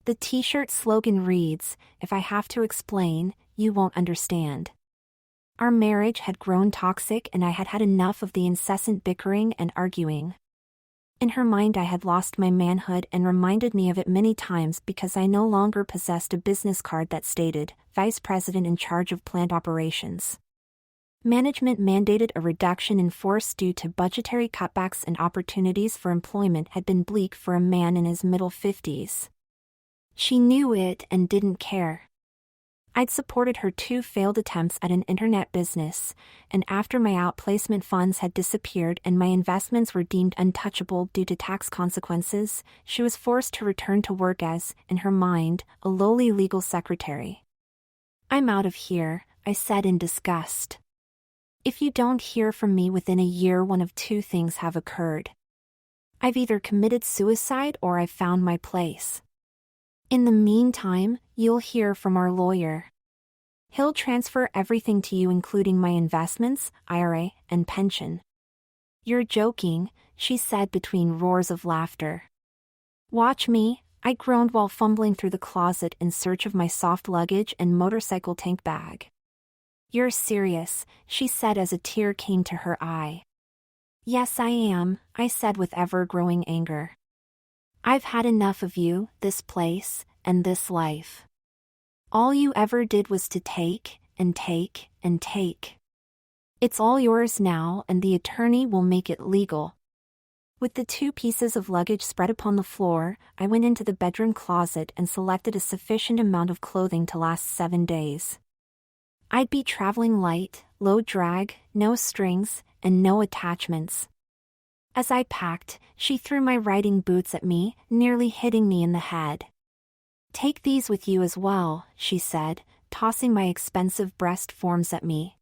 The t-shirt slogan reads, "If I have to explain, you won't understand." Our marriage had grown toxic and I had had enough of the incessant bickering and arguing. In her mind I had lost my manhood and reminded me of it many times because I no longer possessed a business card that stated, Vice President in charge of plant operations. Management mandated a reduction in force due to budgetary cutbacks and opportunities for employment had been bleak for a man in his middle 50s. She knew it and didn't care. I'd supported her 2 failed attempts at an internet business, and after my outplacement funds had disappeared and my investments were deemed untouchable due to tax consequences, she was forced to return to work as, in her mind, a lowly legal secretary. "I'm out of here," I said in disgust. "If you don't hear from me within a year, one of 2 things have occurred. I've either committed suicide or I've found my place. In the meantime, you'll hear from our lawyer. He'll transfer everything to you including my investments, IRA, and pension." "You're joking," she said between roars of laughter. "Watch me," I groaned while fumbling through the closet in search of my soft luggage and motorcycle tank bag. "You're serious," she said as a tear came to her eye. "Yes, I am," I said with ever-growing anger. "I've had enough of you, this place, and this life. All you ever did was to take, and take, and take. It's all yours now and the attorney will make it legal." With the 2 pieces of luggage spread upon the floor, I went into the bedroom closet and selected a sufficient amount of clothing to last 7 days. I'd be traveling light, low drag, no strings, and no attachments. As I packed, she threw my riding boots at me, nearly hitting me in the head. "Take these with you as well," she said, tossing my expensive breast forms at me.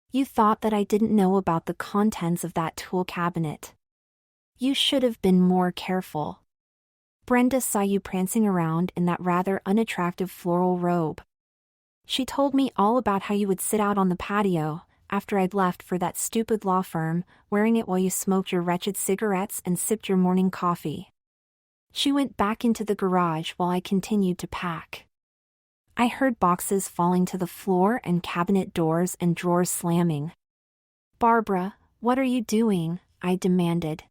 "You thought that I didn't know about the contents of that tool cabinet. You should have been more careful. Brenda saw you prancing around in that rather unattractive floral robe. She told me all about how you would sit out on the patio, after I'd left for that stupid law firm, wearing it while you smoked your wretched cigarettes and sipped your morning coffee." She went back into the garage while I continued to pack. I heard boxes falling to the floor and cabinet doors and drawers slamming. "Barbara, what are you doing?" I demanded.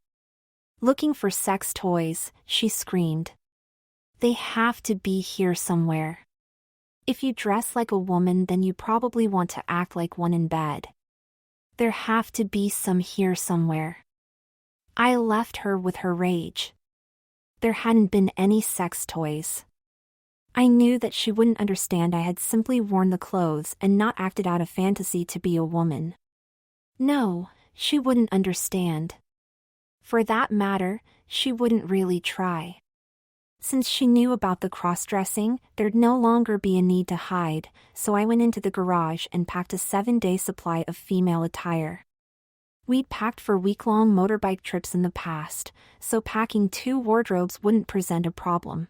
"Looking for sex toys," she screamed. "They have to be here somewhere. If you dress like a woman, then you probably want to act like one in bed. There have to be some here somewhere." I left her with her rage. There hadn't been any sex toys. I knew that she wouldn't understand I had simply worn the clothes and not acted out a fantasy to be a woman. No, she wouldn't understand. For that matter, she wouldn't really try. Since she knew about the cross-dressing, there'd no longer be a need to hide, so I went into the garage and packed a 7-day supply of female attire. We'd packed for week-long motorbike trips in the past, so packing 2 wardrobes wouldn't present a problem.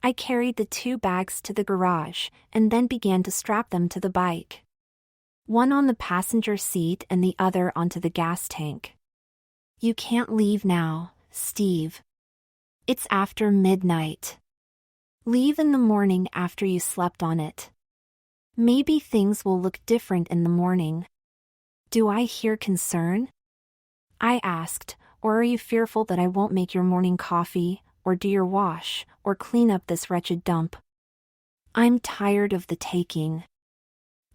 I carried the 2 bags to the garage, and then began to strap them to the bike. One on the passenger seat and the other onto the gas tank. "You can't leave now, Steve. It's after midnight. Leave in the morning after you slept on it. Maybe things will look different in the morning." "Do I hear concern?" I asked, "or are you fearful that I won't make your morning coffee, or do your wash, or clean up this wretched dump?" "I'm tired of the taking.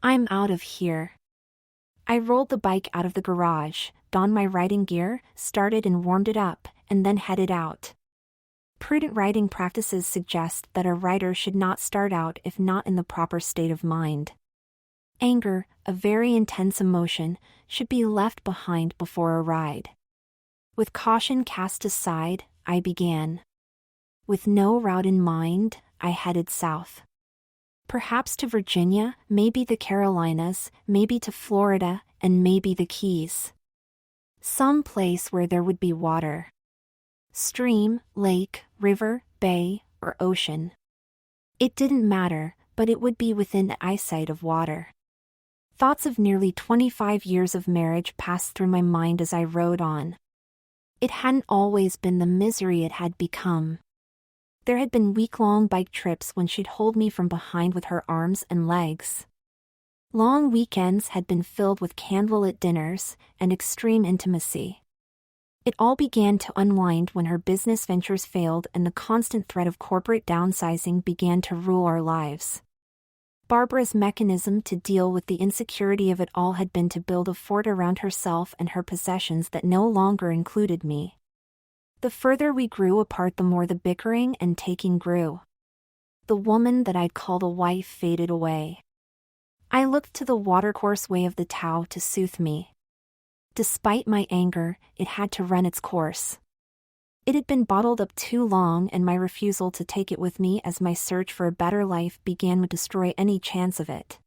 I'm out of here." I rolled the bike out of the garage, donned my riding gear, started and warmed it up, and then headed out. Prudent riding practices suggest that a rider should not start out if not in the proper state of mind. Anger, a very intense emotion, should be left behind before a ride. With caution cast aside, I began. With no route in mind, I headed south. Perhaps to Virginia, maybe the Carolinas, maybe to Florida, and maybe the Keys. Some place where there would be water. Stream, lake, river, bay, or ocean. It didn't matter, but it would be within eyesight of water. Thoughts of nearly 25 years of marriage passed through my mind as I rode on. It hadn't always been the misery it had become. There had been week-long bike trips when she'd hold me from behind with her arms and legs. Long weekends had been filled with candlelit dinners and extreme intimacy. It all began to unwind when her business ventures failed and the constant threat of corporate downsizing began to rule our lives. Barbara's mechanism to deal with the insecurity of it all had been to build a fort around herself and her possessions that no longer included me. The further we grew apart, the more the bickering and taking grew. The woman that I'd called a wife faded away. I looked to the watercourse way of the Tao to soothe me. Despite my anger, it had to run its course. It had been bottled up too long, and my refusal to take it with me as my search for a better life began to destroy any chance of it.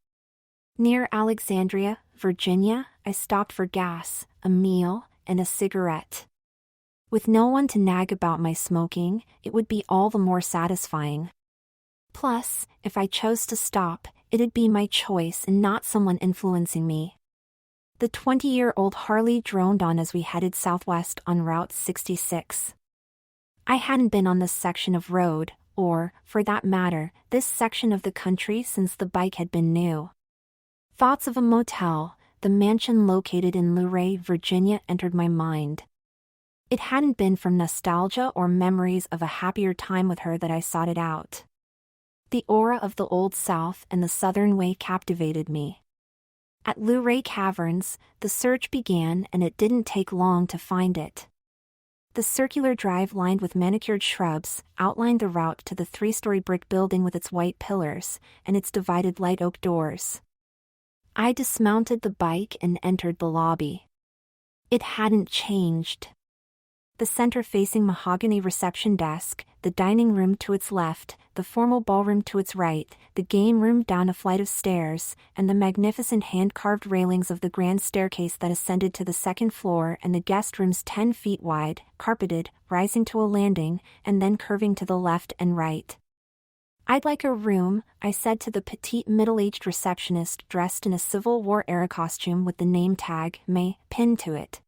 Near Alexandria, Virginia, I stopped for gas, a meal, and a cigarette. With no one to nag about my smoking, it would be all the more satisfying. Plus, if I chose to stop, it'd be my choice and not someone influencing me. The 20-year-old Harley droned on as we headed southwest on Route 66. I hadn't been on this section of road, or, for that matter, this section of the country since the bike had been new. Thoughts of a motel, the mansion located in Luray, Virginia, entered my mind. It hadn't been from nostalgia or memories of a happier time with her that I sought it out. The aura of the Old South and the Southern way captivated me. At Luray Caverns, the search began, and it didn't take long to find it. The circular drive lined with manicured shrubs outlined the route to the 3-story brick building with its white pillars and its divided light oak doors. I dismounted the bike and entered the lobby. It hadn't changed. The center-facing mahogany reception desk, the dining room to its left, the formal ballroom to its right, the game room down a flight of stairs, and the magnificent hand-carved railings of the grand staircase that ascended to the second floor, and the guest rooms 10 feet wide, carpeted, rising to a landing, and then curving to the left and right. "I'd like a room," I said to the petite middle-aged receptionist dressed in a Civil War-era costume with the name tag, May, pinned to it.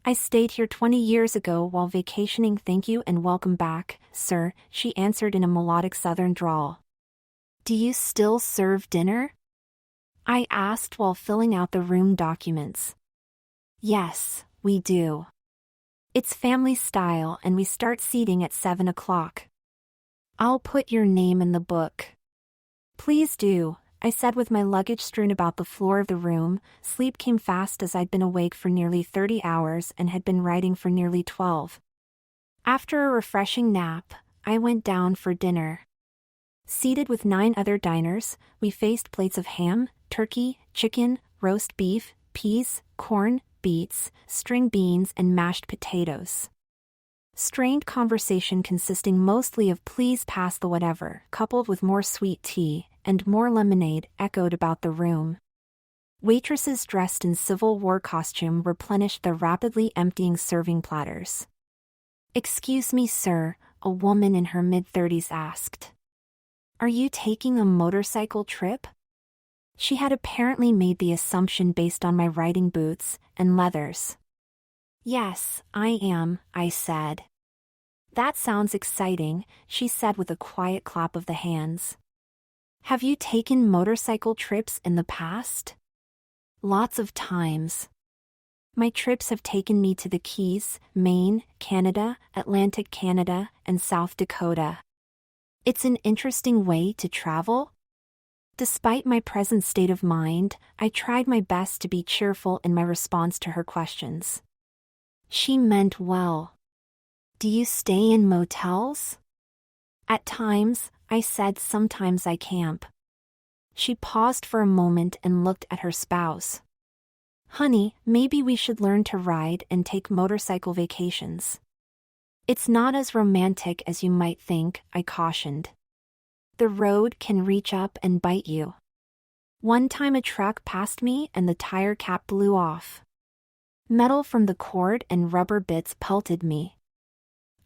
"I stayed here 20 years ago while vacationing. Thank you and welcome back, sir," she answered in a melodic southern drawl. "Do you still serve dinner?" I asked while filling out the room documents. "Yes, we do. It's family style and we start seating at 7 o'clock. I'll put your name in the book." "Please do," I said with my luggage strewn about the floor of the room. Sleep came fast as I'd been awake for nearly 30 hours and had been writing for nearly 12. After a refreshing nap, I went down for dinner. Seated with 9 other diners, we faced plates of ham, turkey, chicken, roast beef, peas, corn, beets, string beans, and mashed potatoes. Strained conversation consisting mostly of "please pass the whatever," coupled with more sweet tea and more lemonade, echoed about the room. Waitresses dressed in Civil War costume replenished the rapidly emptying serving platters. "Excuse me, sir," a woman in her mid-30s asked. "Are you taking a motorcycle trip?" She had apparently made the assumption based on my riding boots and leathers. "Yes, I am," I said. "That sounds exciting," she said with a quiet clap of the hands. "Have you taken motorcycle trips in the past?" "Lots of times. My trips have taken me to the Keys, Maine, Canada, Atlantic Canada, and South Dakota. It's an interesting way to travel." Despite my present state of mind, I tried my best to be cheerful in my response to her questions. She meant well. "Do you stay in motels?" "At times," I said. "Sometimes I camp." She paused for a moment and looked at her spouse. "Honey, maybe we should learn to ride and take motorcycle vacations." "It's not as romantic as you might think," I cautioned. "The road can reach up and bite you. One time a truck passed me and the tire cap blew off. Metal from the cord and rubber bits pelted me.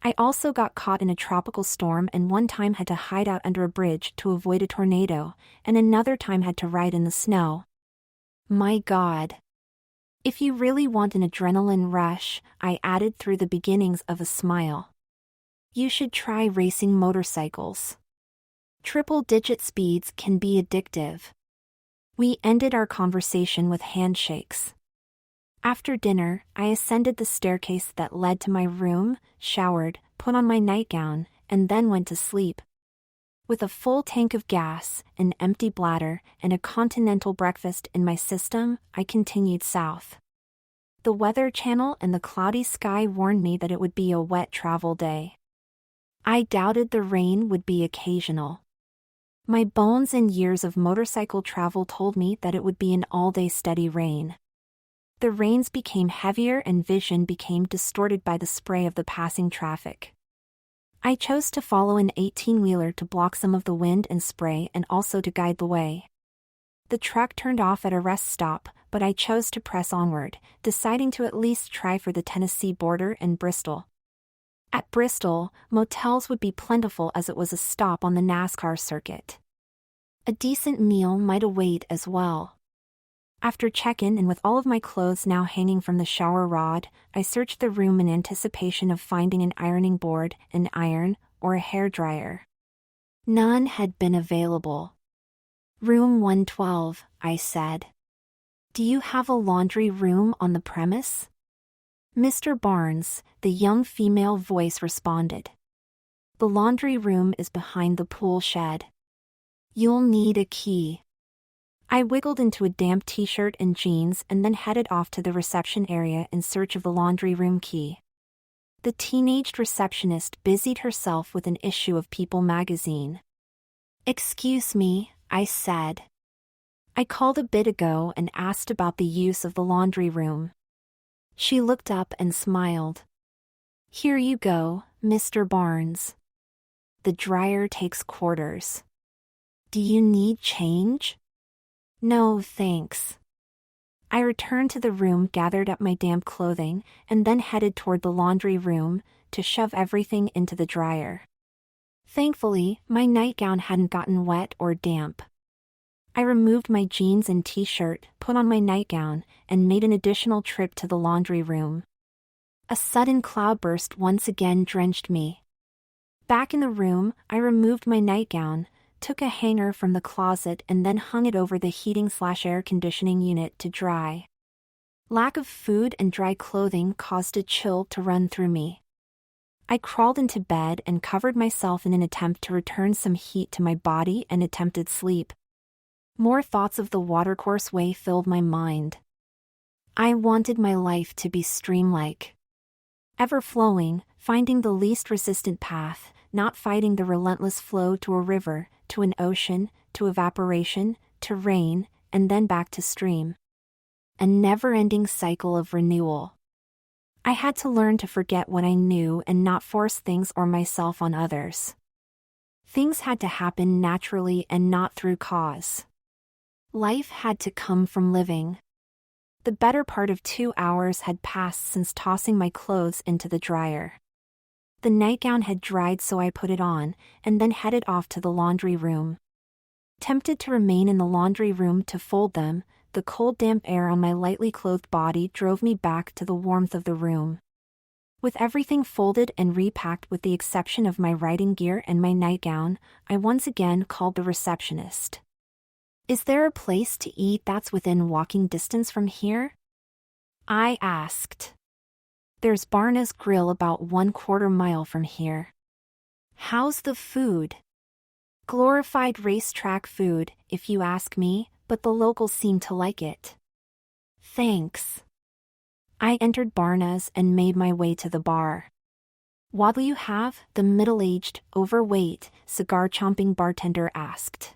I also got caught in a tropical storm and one time had to hide out under a bridge to avoid a tornado, and another time had to ride in the snow. My God. If you really want an adrenaline rush," I added through the beginnings of a smile. You should try racing motorcycles. Triple-digit speeds can be addictive. We ended our conversation with handshakes. After dinner, I ascended the staircase that led to my room, showered, put on my nightgown, and then went to sleep. With a full tank of gas, an empty bladder, and a continental breakfast in my system, I continued south. The Weather Channel and the cloudy sky warned me that it would be a wet travel day. I doubted the rain would be occasional. My bones and years of motorcycle travel told me that it would be an all-day steady rain. The rains became heavier and vision became distorted by the spray of the passing traffic. I chose to follow an 18-wheeler to block some of the wind and spray and also to guide the way. The truck turned off at a rest stop, but I chose to press onward, deciding to at least try for the Tennessee border and Bristol. At Bristol, motels would be plentiful as it was a stop on the NASCAR circuit. A decent meal might await as well. After check-in and with all of my clothes now hanging from the shower rod, I searched the room in anticipation of finding an ironing board, an iron, or a hairdryer. None had been available. "Room 112, I said. "Do you have a laundry room on the premise?" "Mr. Barnes," the young female voice responded. "The laundry room is behind the pool shed. You'll need a key." I wiggled into a damp t-shirt and jeans and then headed off to the reception area in search of the laundry room key. The teenaged receptionist busied herself with an issue of People magazine. "Excuse me," I said. "I called a bit ago and asked about the use of the laundry room." She looked up and smiled. "Here you go, Mr. Barnes. The dryer takes quarters. Do you need change?" "No, thanks." I returned to the room, gathered up my damp clothing, and then headed toward the laundry room to shove everything into the dryer. Thankfully, my nightgown hadn't gotten wet or damp. I removed my jeans and t-shirt, put on my nightgown, and made an additional trip to the laundry room. A sudden cloudburst once again drenched me. Back in the room, I removed my nightgown, took a hanger from the closet and then hung it over the heating/air conditioning unit to dry. Lack of food and dry clothing caused a chill to run through me. I crawled into bed and covered myself in an attempt to return some heat to my body and attempted sleep. More thoughts of the watercourse way filled my mind. I wanted my life to be stream-like. Ever-flowing, finding the least resistant path, not fighting the relentless flow to a river, to an ocean, to evaporation, to rain, and then back to stream. A never-ending cycle of renewal. I had to learn to forget what I knew and not force things or myself on others. Things had to happen naturally and not through cause. Life had to come from living. The better part of 2 hours had passed since tossing my clothes into the dryer. The nightgown had dried, so I put it on, and then headed off to the laundry room. Tempted to remain in the laundry room to fold them, the cold damp air on my lightly clothed body drove me back to the warmth of the room. With everything folded and repacked with the exception of my writing gear and my nightgown, I once again called the receptionist. "Is there a place to eat that's within walking distance from here?" I asked. "There's Barna's Grill about 1/4 mile from here." "How's the food?" "Glorified racetrack food, if you ask me, but the locals seem to like it." "Thanks." I entered Barna's and made my way to the bar. "What'll you have?" the middle-aged, overweight, cigar-chomping bartender asked.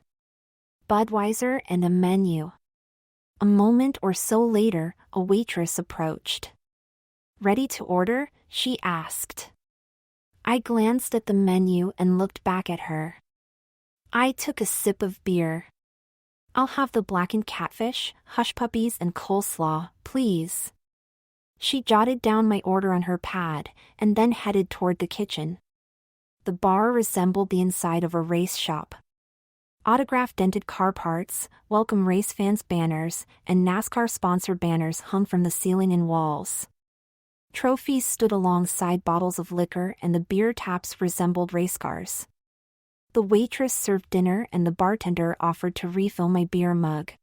"Budweiser and a menu." A moment or so later, a waitress approached. "Ready to order?" she asked. I glanced at the menu and looked back at her. I took a sip of beer. "I'll have the blackened catfish, hush puppies and coleslaw, please." She jotted down my order on her pad, and then headed toward the kitchen. The bar resembled the inside of a race shop. Autographed dented car parts, welcome race fans banners, and NASCAR sponsor banners hung from the ceiling and walls. Trophies stood alongside bottles of liquor and the beer taps resembled race cars. The waitress served dinner and the bartender offered to refill my beer mug.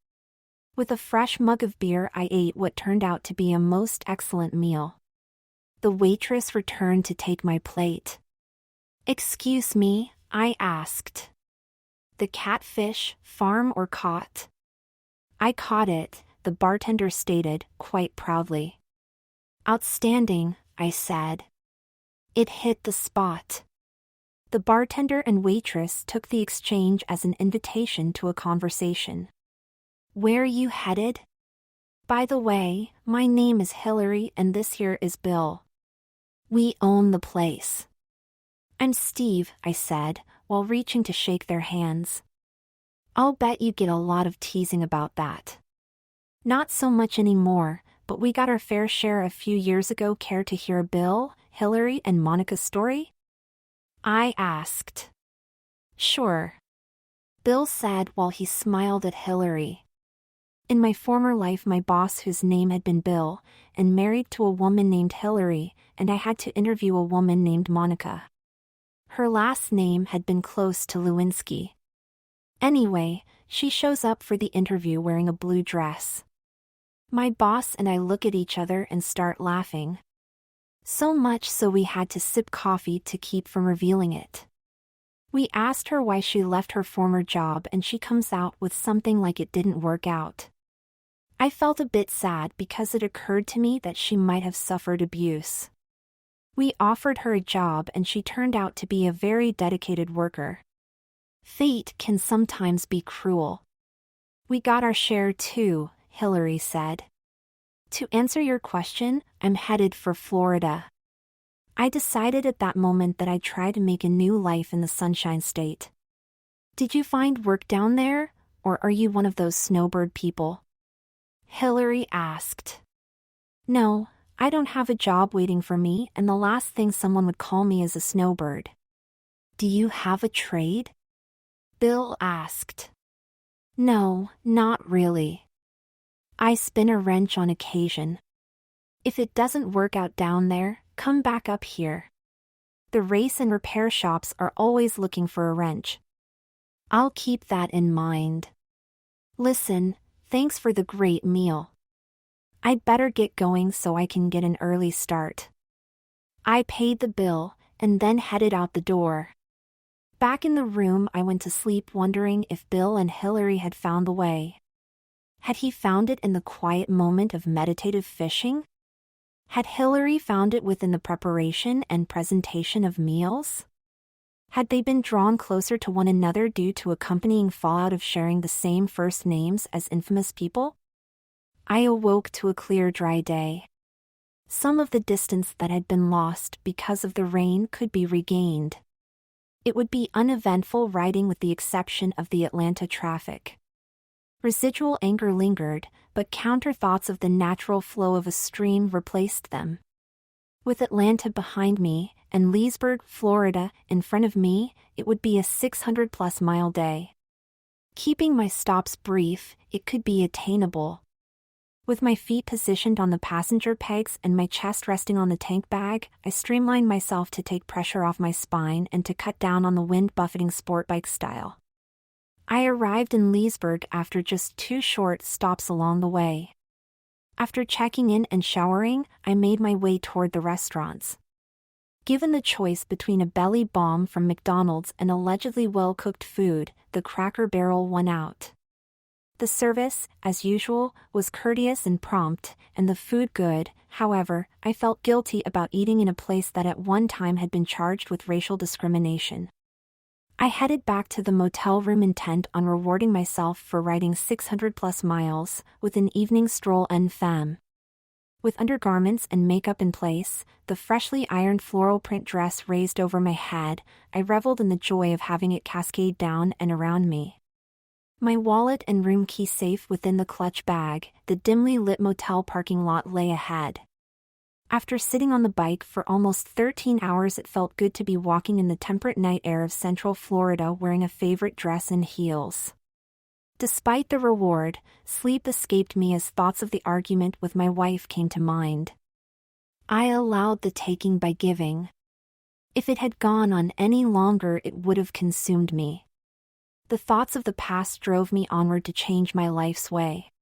With a fresh mug of beer, I ate what turned out to be a most excellent meal. The waitress returned to take my plate. "Excuse me," I asked. "The catfish, farm or caught?" "I caught it," the bartender stated, quite proudly. "Outstanding," I said. "It hit the spot." The bartender and waitress took the exchange as an invitation to a conversation. "Where you headed?" "By the way, my name is Hillary and this here is Bill. We own the place." "I'm Steve," I said, while reaching to shake their hands. "I'll bet you get a lot of teasing about that." "Not so much anymore, but we got our fair share a few years ago. Care to hear Bill, Hillary and Monica's story?" I asked. "Sure," Bill said while he smiled at Hillary. "In my former life, my boss, whose name had been Bill, and married to a woman named Hillary, and I had to interview a woman named Monica. Her last name had been close to Lewinsky. Anyway, she shows up for the interview wearing a blue dress. My boss and I look at each other and start laughing. So much so we had to sip coffee to keep from revealing it. We asked her why she left her former job and she comes out with something like it didn't work out. I felt a bit sad because it occurred to me that she might have suffered abuse. We offered her a job and she turned out to be a very dedicated worker. Fate can sometimes be cruel. "We got our share too," Hillary said. "To answer your question, I'm headed for Florida." I decided at that moment that I'd try to make a new life in the Sunshine State. "Did you find work down there, or are you one of those snowbird people?" Hillary asked. "No, I don't have a job waiting for me, and the last thing someone would call me is a snowbird." "Do you have a trade?" Bill asked. "No, not really. I spin a wrench on occasion. If it doesn't work out down there, come back up here. The race and repair shops are always looking for a wrench." "I'll keep that in mind. Listen, thanks for the great meal. I'd better get going so I can get an early start." I paid the bill, and then headed out the door. Back in the room, I went to sleep wondering if Bill and Hillary had found the way. Had he found it in the quiet moment of meditative fishing? Had Hillary found it within the preparation and presentation of meals? Had they been drawn closer to one another due to accompanying fallout of sharing the same first names as infamous people? I awoke to a clear, dry day. Some of the distance that had been lost because of the rain could be regained. It would be uneventful riding with the exception of the Atlanta traffic. Residual anger lingered, but counter thoughts of the natural flow of a stream replaced them. With Atlanta behind me, and Leesburg, Florida, in front of me, it would be a 600-plus mile day. Keeping my stops brief, it could be attainable. With my feet positioned on the passenger pegs and my chest resting on the tank bag, I streamlined myself to take pressure off my spine and to cut down on the wind-buffeting sport bike style. I arrived in Leesburg after just 2 short stops along the way. After checking in and showering, I made my way toward the restaurants. Given the choice between a belly bomb from McDonald's and allegedly well-cooked food, the Cracker Barrel won out. The service, as usual, was courteous and prompt, and the food good. However, I felt guilty about eating in a place that at one time had been charged with racial discrimination. I headed back to the motel room intent on rewarding myself for riding 600-plus miles, with an evening stroll en femme. With undergarments and makeup in place, the freshly ironed floral print dress raised over my head, I reveled in the joy of having it cascade down and around me. My wallet and room key safe within the clutch bag, the dimly lit motel parking lot lay ahead. After sitting on the bike for almost 13 hours, it felt good to be walking in the temperate night air of Central Florida wearing a favorite dress and heels. Despite the reward, sleep escaped me as thoughts of the argument with my wife came to mind. I allowed the taking by giving. If it had gone on any longer, it would have consumed me. The thoughts of the past drove me onward to change my life's way.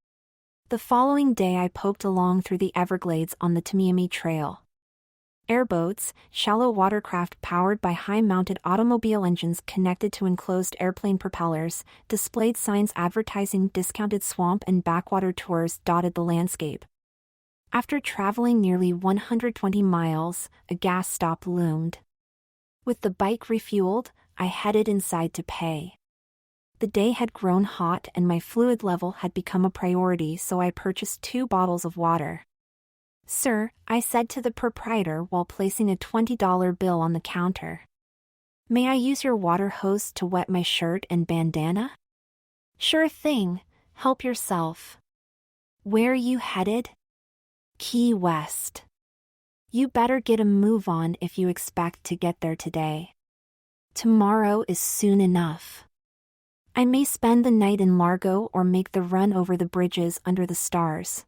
The following day I poked along through the Everglades on the Tamiami Trail. Airboats, shallow watercraft powered by high-mounted automobile engines connected to enclosed airplane propellers, displayed signs advertising discounted swamp and backwater tours dotted the landscape. After traveling nearly 120 miles, a gas stop loomed. With the bike refueled, I headed inside to pay. The day had grown hot and my fluid level had become a priority, so I purchased 2 bottles of water. "Sir," I said to the proprietor while placing a $20 bill on the counter. "May I use your water hose to wet my shirt and bandana?" "Sure thing, help yourself." "Where are you headed?" "Key West." "You better get a move on if you expect to get there today. Tomorrow is soon enough. I may spend the night in Largo or make the run over the bridges under the stars."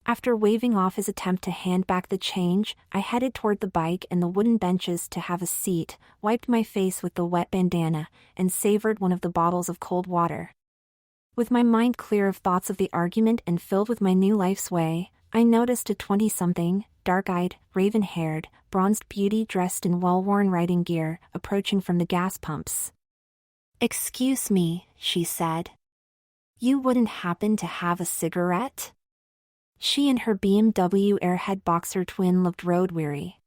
After waving off his attempt to hand back the change, I headed toward the bike and the wooden benches to have a seat, wiped my face with the wet bandana, and savored one of the bottles of cold water. With my mind clear of thoughts of the argument and filled with my new life's way, I noticed a 20-something, dark-eyed, raven-haired, bronzed beauty dressed in well-worn riding gear, approaching from the gas pumps. "Excuse me," she said. "You wouldn't happen to have a cigarette?" She and her BMW Airhead Boxer twin looked road-weary.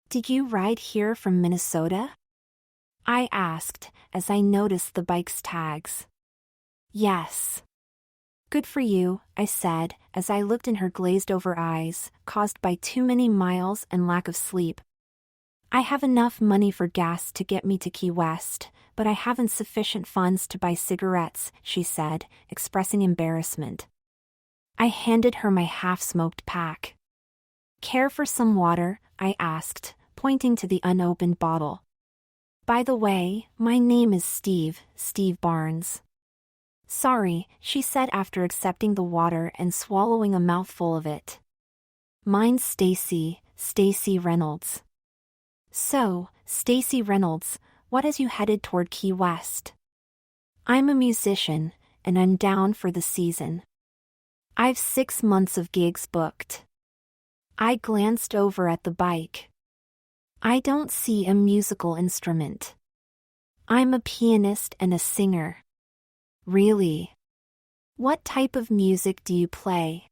"Did you ride here from Minnesota?" I asked, as I noticed the bike's tags. "Yes." "Good for you," I said, as I looked in her glazed-over eyes, caused by too many miles and lack of sleep. "I have enough money for gas to get me to Key West, but I haven't sufficient funds to buy cigarettes," she said, expressing embarrassment. I handed her my half-smoked pack. "Care for some water?" I asked, pointing to the unopened bottle. "By the way, my name is Steve Barnes." "Sorry," she said after accepting the water and swallowing a mouthful of it. "Mine's Stacy Reynolds." "So, Stacy Reynolds, what has you headed toward Key West?" "I'm a musician, and I'm down for the season. I've 6 months of gigs booked." I glanced over at the bike. "I don't see a musical instrument." "I'm a pianist and a singer." "Really? What type of music do you play?"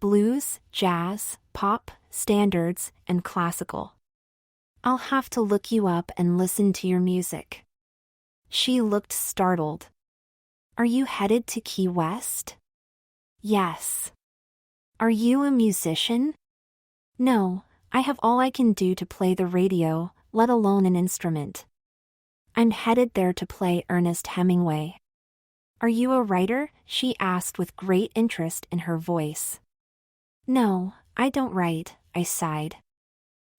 "Blues, jazz, pop, standards, and classical." "I'll have to look you up and listen to your music." She looked startled. "Are you headed to Key West?" "Yes." "Are you a musician?" "No, I have all I can do to play the radio, let alone an instrument." "I'm headed there to play Ernest Hemingway." "Are you a writer?" she asked with great interest in her voice. "No, I don't write," I sighed.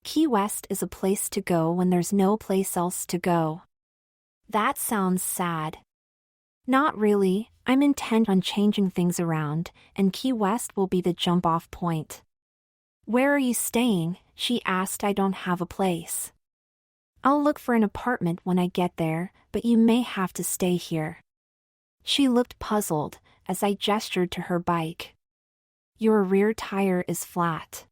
"Key West is a place to go when there's no place else to go." "That sounds sad." "Not really, I'm intent on changing things around, and Key West will be the jump-off point." "Where are you staying?" she asked. "I don't have a place." "I'll look for an apartment when I get there, but you may have to stay here." She looked puzzled, as I gestured to her bike. "Your rear tire is flat."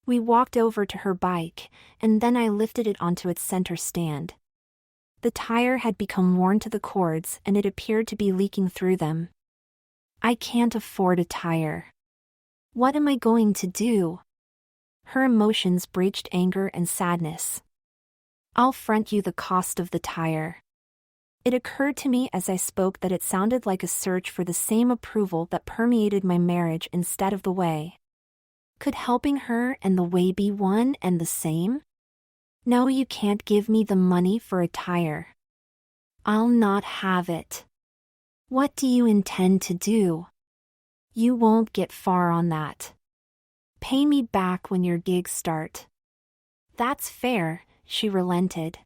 We walked over to her bike, and then I lifted it onto its center stand. The tire had become worn to the cords and it appeared to be leaking through them. "I can't afford a tire." "What am I going to do?" Her emotions breached anger and sadness. "I'll front you the cost of the tire." It occurred to me as I spoke that it sounded like a search for the same approval that permeated my marriage instead of the way. Could helping her and the way be one and the same? "No, you can't give me the money for a tire." "I'll not have it." "What do you intend to do?" "You won't get far on that." "Pay me back when your gigs start." "That's fair," she relented.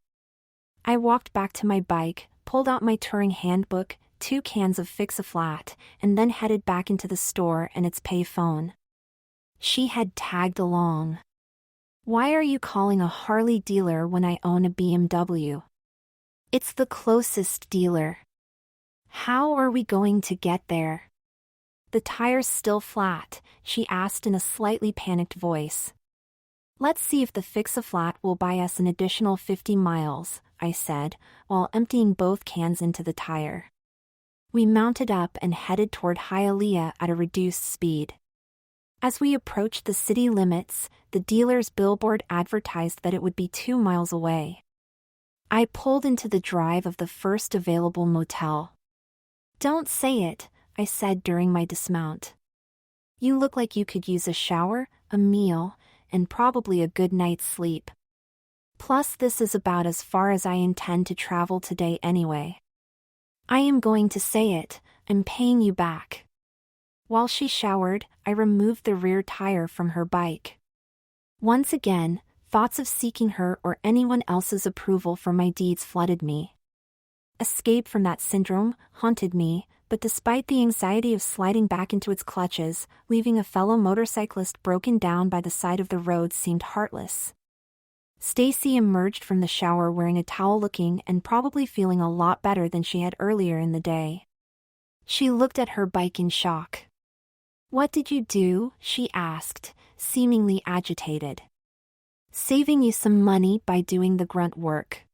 I walked back to my bike, pulled out my touring handbook, 2 cans of Fix-A-Flat, and then headed back into the store and its pay phone. She had tagged along. Why are you calling a Harley dealer when I own a BMW? It's the closest dealer. How are we going to get there? The tire's still flat, she asked in a slightly panicked voice. Let's see if the Fix-A-Flat will buy us an additional 50 miles, I said, while emptying both cans into the tire. We mounted up and headed toward Hialeah at a reduced speed. As we approached the city limits, the dealer's billboard advertised that it would be 2 miles away. I pulled into the drive of the first available motel. Don't say it, I said during my dismount. You look like you could use a shower, a meal, and probably a good night's sleep. Plus, this is about as far as I intend to travel today anyway. I am going to say it, I'm paying you back. While she showered, I removed the rear tire from her bike. Once again, thoughts of seeking her or anyone else's approval for my deeds flooded me. Escape from that syndrome haunted me, but despite the anxiety of sliding back into its clutches, leaving a fellow motorcyclist broken down by the side of the road seemed heartless. Stacy emerged from the shower wearing a towel, looking and probably feeling a lot better than she had earlier in the day. She looked at her bike in shock. What did you do? She asked, seemingly agitated. Saving you some money by doing the grunt work.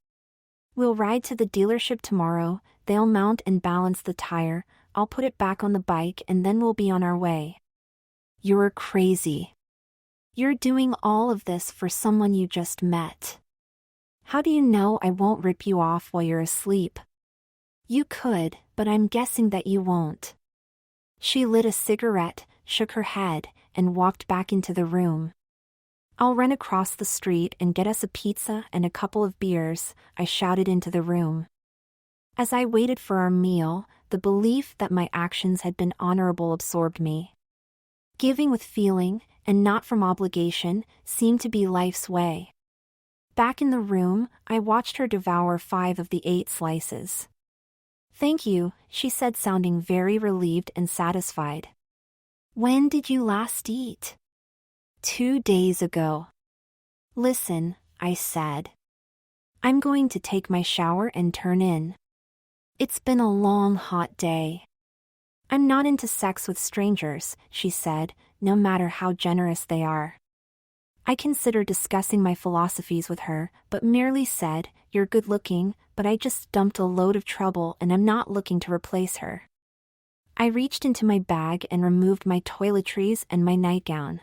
We'll ride to the dealership tomorrow, they'll mount and balance the tire, I'll put it back on the bike and then we'll be on our way. You're crazy. You're doing all of this for someone you just met. How do you know I won't rip you off while you're asleep? You could, but I'm guessing that you won't. She lit a cigarette, shook her head, and walked back into the room. I'll run across the street and get us a pizza and a couple of beers, I shouted into the room. As I waited for our meal, the belief that my actions had been honorable absorbed me. Giving with feeling, and not from obligation, seemed to be life's way. Back in the room, I watched her devour 5 of the 8 slices. Thank you, she said, sounding very relieved and satisfied. When did you last eat? 2 days ago. Listen, I said. I'm going to take my shower and turn in. It's been a long, hot day. I'm not into sex with strangers, she said, no matter how generous they are. I considered discussing my philosophies with her, but merely said, You're good looking, but I just dumped a load of trouble and I'm not looking to replace her. I reached into my bag and removed my toiletries and my nightgown.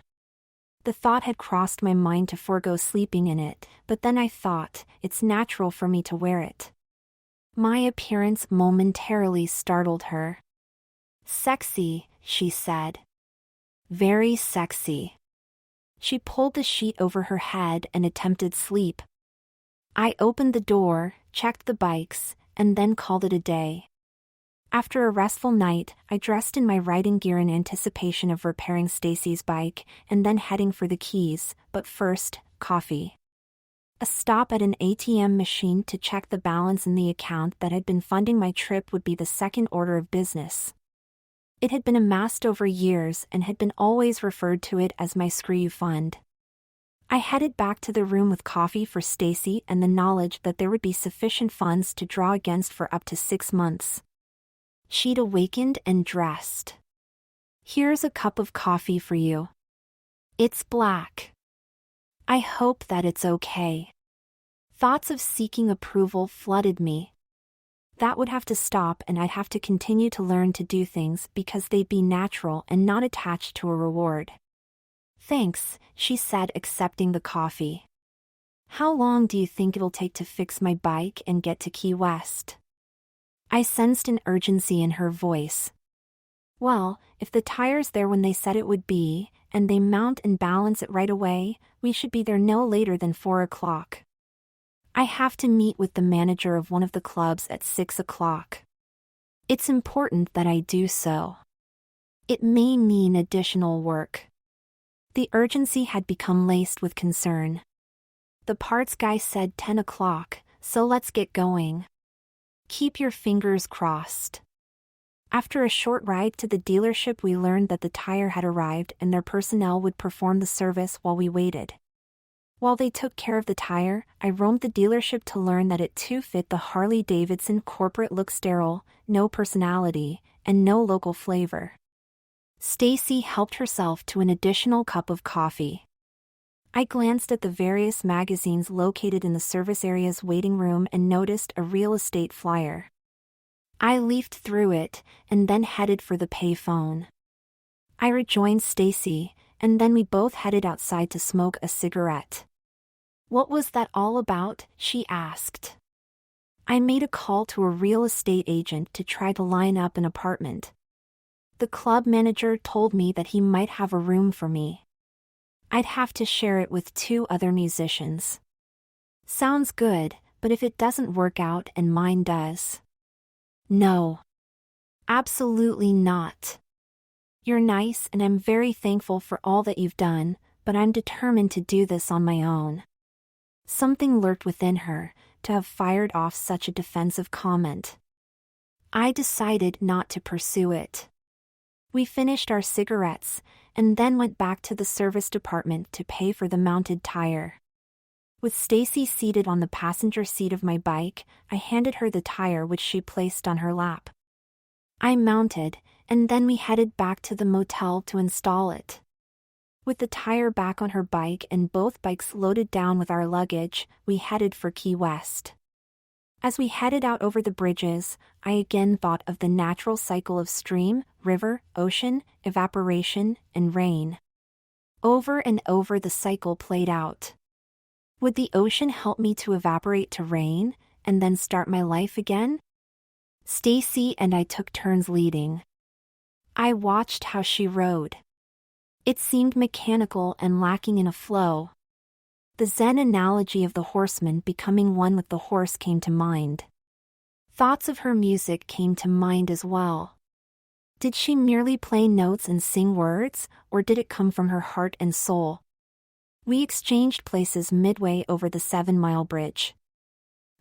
The thought had crossed my mind to forego sleeping in it, but then I thought, it's natural for me to wear it. My appearance momentarily startled her. Sexy, she said. Very sexy. She pulled the sheet over her head and attempted sleep. I opened the door, checked the bikes, and then called it a day. After a restful night, I dressed in my riding gear in anticipation of repairing Stacy's bike and then heading for the Keys, but first, coffee. A stop at an ATM machine to check the balance in the account that had been funding my trip would be the second order of business. It had been amassed over years and had been always referred to it as my Screw You fund. I headed back to the room with coffee for Stacy and the knowledge that there would be sufficient funds to draw against for up to 6 months. She'd awakened and dressed. Here's a cup of coffee for you. It's black. I hope that it's okay. Thoughts of seeking approval flooded me. That would have to stop and I'd have to continue to learn to do things because they'd be natural and not attached to a reward. Thanks, she said, accepting the coffee. How long do you think it'll take to fix my bike and get to Key West? I sensed an urgency in her voice. Well, if the tire's there when they said it would be, and they mount and balance it right away, we should be there no later than 4 o'clock. I have to meet with the manager of one of the clubs at 6 o'clock. It's important that I do so. It may mean additional work. The urgency had become laced with concern. The parts guy said 10 o'clock, so let's get going. Keep your fingers crossed. After a short ride to the dealership, we learned that the tire had arrived and their personnel would perform the service while we waited. While they took care of the tire, I roamed the dealership to learn that it too fit the Harley-Davidson corporate look: sterile, no personality, and no local flavor. Stacy helped herself to an additional cup of coffee. I glanced at the various magazines located in the service area's waiting room and noticed a real estate flyer. I leafed through it and then headed for the payphone. I rejoined Stacy, and then we both headed outside to smoke a cigarette. "What was that all about?" she asked. "I made a call to a real estate agent to try to line up an apartment. The club manager told me that he might have a room for me. I'd have to share it with 2 other musicians." "Sounds good, but if it doesn't work out and mine does?" "No. Absolutely not. You're nice and I'm very thankful for all that you've done, but I'm determined to do this on my own." Something lurked within her, to have fired off such a defensive comment. I decided not to pursue it. We finished our cigarettes, and then went back to the service department to pay for the mounted tire. With Stacy seated on the passenger seat of my bike, I handed her the tire, which she placed on her lap. I mounted, and then we headed back to the motel to install it. With the tire back on her bike and both bikes loaded down with our luggage, we headed for Key West. As we headed out over the bridges, I again thought of the natural cycle of stream, river, ocean, evaporation, and rain. Over and over the cycle played out. Would the ocean help me to evaporate to rain, and then start my life again? Stacy and I took turns leading. I watched how she rode. It seemed mechanical and lacking in a flow. The Zen analogy of the horseman becoming one with the horse came to mind. Thoughts of her music came to mind as well. Did she merely play notes and sing words, or did it come from her heart and soul? We exchanged places midway over the 7-mile bridge.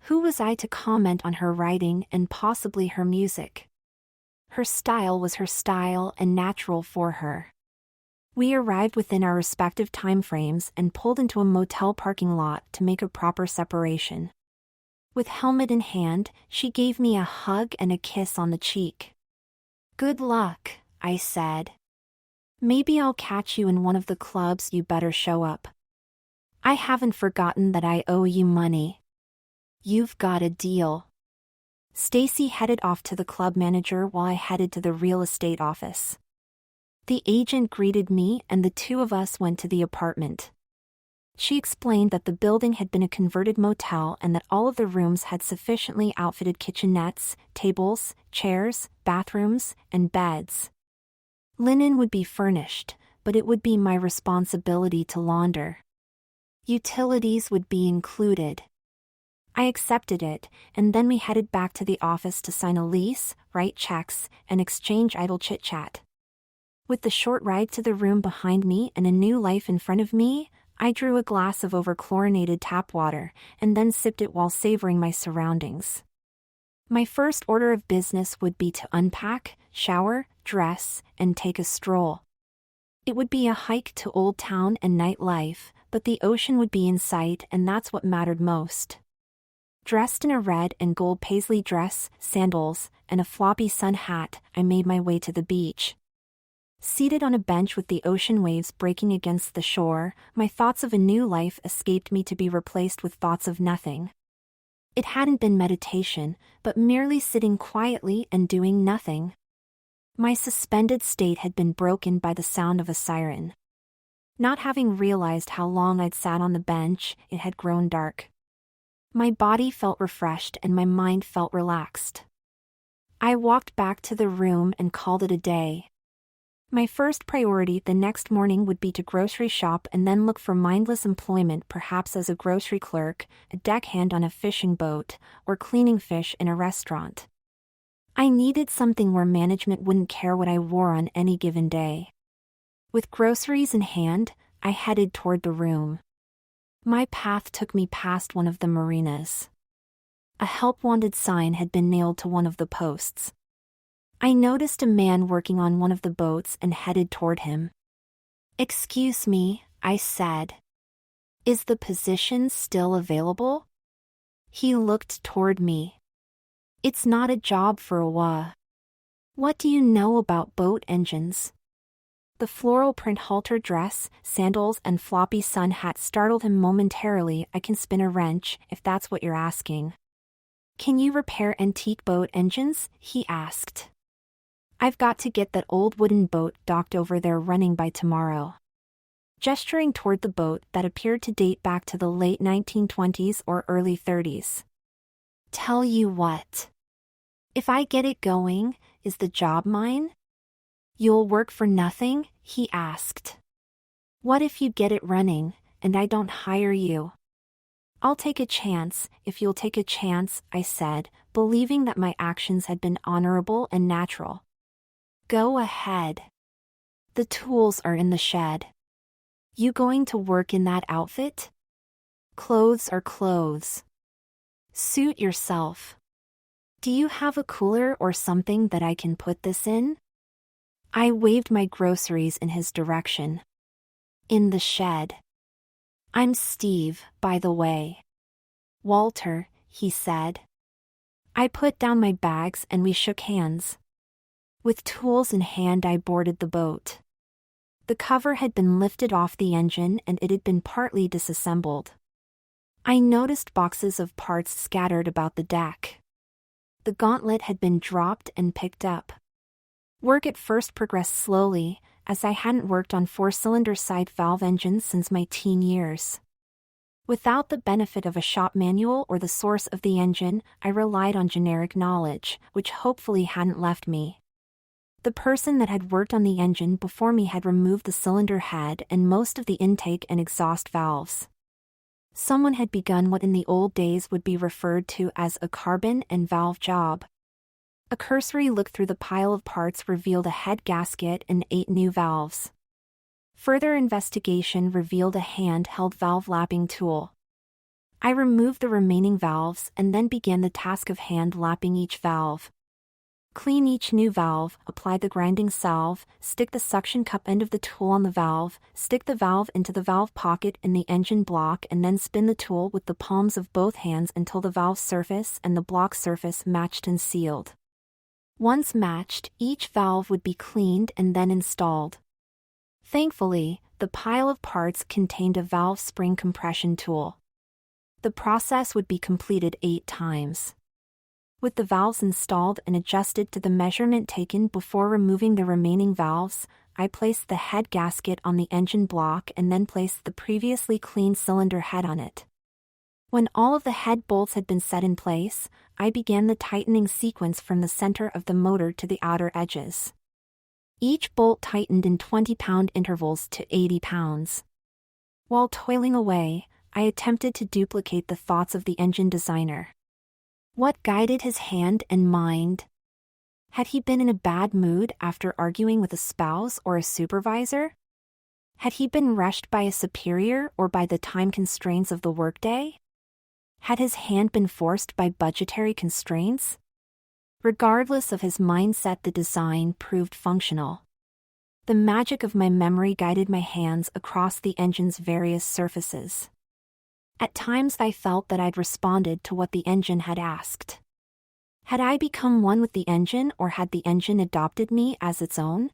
Who was I to comment on her writing and possibly her music? Her style was her style and natural for her. We arrived within our respective time frames and pulled into a motel parking lot to make a proper separation. With helmet in hand, she gave me a hug and a kiss on the cheek. "Good luck," I said. "Maybe I'll catch you in one of the clubs. You better show up. I haven't forgotten that I owe you money. You've got a deal." Stacy headed off to the club manager while I headed to the real estate office. The agent greeted me and the 2 of us went to the apartment. She explained that the building had been a converted motel and that all of the rooms had sufficiently outfitted kitchenettes, tables, chairs, bathrooms, and beds. Linen would be furnished, but it would be my responsibility to launder. Utilities would be included. I accepted it, and then we headed back to the office to sign a lease, write checks, and exchange idle chit-chat. With the short ride to the room behind me and a new life in front of me, I drew a glass of over-chlorinated tap water and then sipped it while savoring my surroundings. My first order of business would be to unpack, shower, dress, and take a stroll. It would be a hike to Old Town and nightlife, but the ocean would be in sight and that's what mattered most. Dressed in a red and gold paisley dress, sandals, and a floppy sun hat, I made my way to the beach. Seated on a bench with the ocean waves breaking against the shore, my thoughts of a new life escaped me to be replaced with thoughts of nothing. It hadn't been meditation, but merely sitting quietly and doing nothing. My suspended state had been broken by the sound of a siren. Not having realized how long I'd sat on the bench, it had grown dark. My body felt refreshed and my mind felt relaxed. I walked back to the room and called it a day. My first priority the next morning would be to grocery shop and then look for mindless employment, perhaps as a grocery clerk, a deckhand on a fishing boat, or cleaning fish in a restaurant. I needed something where management wouldn't care what I wore on any given day. With groceries in hand, I headed toward the room. My path took me past one of the marinas. A help wanted sign had been nailed to one of the posts. I noticed a man working on one of the boats and headed toward him. "Excuse me," I said. "Is the position still available?" He looked toward me. "It's not a job for a wa. What do you know about boat engines?" The floral print halter dress, sandals and floppy sun hat startled him momentarily. "I can spin a wrench, if that's what you're asking." "Can you repair antique boat engines?" he asked. "I've got to get that old wooden boat docked over there running by tomorrow." Gesturing toward the boat that appeared to date back to the late 1920s or early 30s. "Tell you what. If I get it going, is the job mine?" "You'll work for nothing?" he asked. "What if you get it running, and I don't hire you?" "I'll take a chance, if you'll take a chance," I said, believing that my actions had been honorable and natural. "Go ahead. The tools are in the shed. You going to work in that outfit?" "Clothes are clothes. Suit yourself. Do you have a cooler or something that I can put this in?" I waved my groceries in his direction. "In the shed. I'm Steve, by the way." "Walter," he said. I put down my bags and we shook hands. With tools in hand, I boarded the boat. The cover had been lifted off the engine and it had been partly disassembled. I noticed boxes of parts scattered about the deck. The gauntlet had been dropped and picked up. Work at first progressed slowly, as I hadn't worked on four-cylinder side valve engines since my teen years. Without the benefit of a shop manual or the source of the engine, I relied on generic knowledge, which hopefully hadn't left me. The person that had worked on the engine before me had removed the cylinder head and most of the intake and exhaust valves. Someone had begun what in the old days would be referred to as a carbon and valve job. A cursory look through the pile of parts revealed a head gasket and 8 new valves. Further investigation revealed a hand-held valve lapping tool. I removed the remaining valves and then began the task of hand-lapping each valve. Clean each new valve, apply the grinding salve, stick the suction cup end of the tool on the valve, stick the valve into the valve pocket in the engine block and then spin the tool with the palms of both hands until the valve surface and the block surface matched and sealed. Once matched, each valve would be cleaned and then installed. Thankfully, the pile of parts contained a valve spring compression tool. The process would be completed 8 times. With the valves installed and adjusted to the measurement taken before removing the remaining valves, I placed the head gasket on the engine block and then placed the previously cleaned cylinder head on it. When all of the head bolts had been set in place, I began the tightening sequence from the center of the motor to the outer edges. Each bolt tightened in 20-pound intervals to 80 pounds. While toiling away, I attempted to duplicate the thoughts of the engine designer. What guided his hand and mind? Had he been in a bad mood after arguing with a spouse or a supervisor? Had he been rushed by a superior or by the time constraints of the workday? Had his hand been forced by budgetary constraints? Regardless of his mindset, the design proved functional. The magic of my memory guided my hands across the engine's various surfaces. At times I felt that I'd responded to what the engine had asked. Had I become one with the engine, or had the engine adopted me as its own?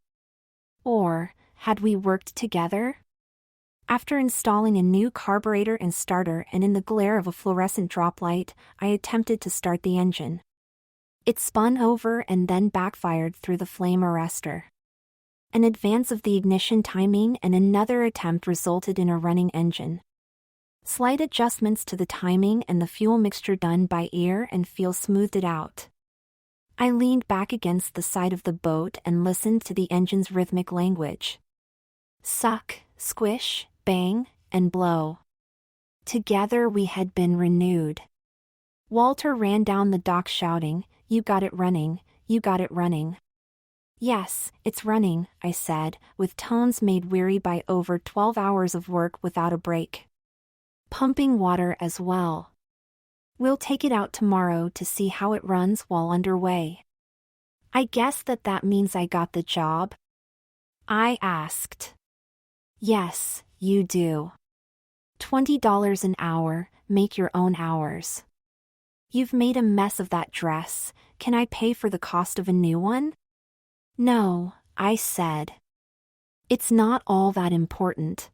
Or, had we worked together? After installing a new carburetor and starter and in the glare of a fluorescent drop light, I attempted to start the engine. It spun over and then backfired through the flame arrestor. An advance of the ignition timing and another attempt resulted in a running engine. Slight adjustments to the timing and the fuel mixture done by ear and feel smoothed it out. I leaned back against the side of the boat and listened to the engine's rhythmic language. Suck, squish, bang, and blow. Together we had been renewed. Walter ran down the dock shouting, "You got it running, you got it running." "Yes, it's running," I said, with tones made weary by over 12 hours of work without a break. "Pumping water as well. We'll take it out tomorrow to see how it runs while underway." I guess that means I got the job? I asked. Yes, you do. $20 an hour, make your own hours. You've made a mess of that dress, can I pay for the cost of a new one? No, I said. It's not all that important.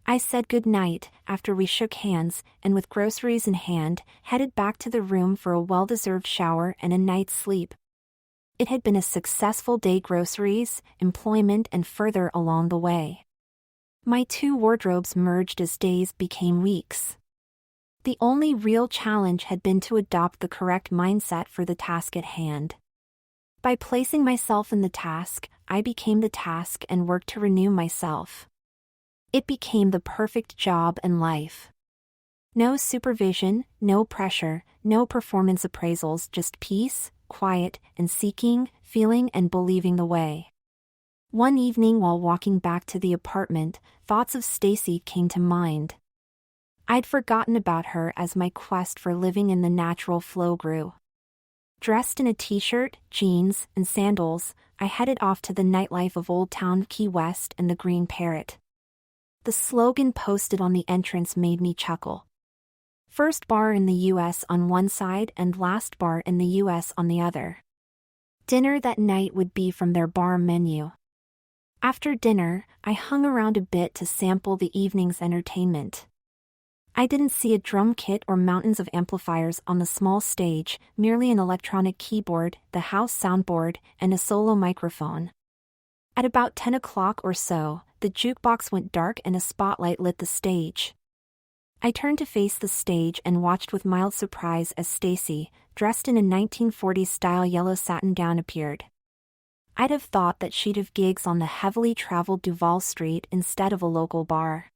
I said goodnight after we shook hands and with groceries in hand, headed back to the room for a well-deserved shower and a night's sleep. It had been a successful day: groceries, employment, and further along the way. My two wardrobes merged as days became weeks. The only real challenge had been to adopt the correct mindset for the task at hand. By placing myself in the task, I became the task and worked to renew myself. It became the perfect job and life. No supervision, no pressure, no performance appraisals, just peace, quiet, and seeking, feeling and believing the way. One evening while walking back to the apartment, thoughts of Stacy came to mind. I'd forgotten about her as my quest for living in the natural flow grew. Dressed in a t-shirt, jeans, and sandals, I headed off to the nightlife of Old Town Key West and the Green Parrot. The slogan posted on the entrance made me chuckle. First bar in the US on one side and last bar in the US on the other. Dinner that night would be from their bar menu. After dinner, I hung around a bit to sample the evening's entertainment. I didn't see a drum kit or mountains of amplifiers on the small stage, merely an electronic keyboard, the house soundboard, and a solo microphone. At about 10 o'clock or so, the jukebox went dark and a spotlight lit the stage. I turned to face the stage and watched with mild surprise as Stacy, dressed in a 1940s-style yellow satin gown, appeared. I'd have thought that she'd have gigs on the heavily traveled Duval Street instead of a local bar.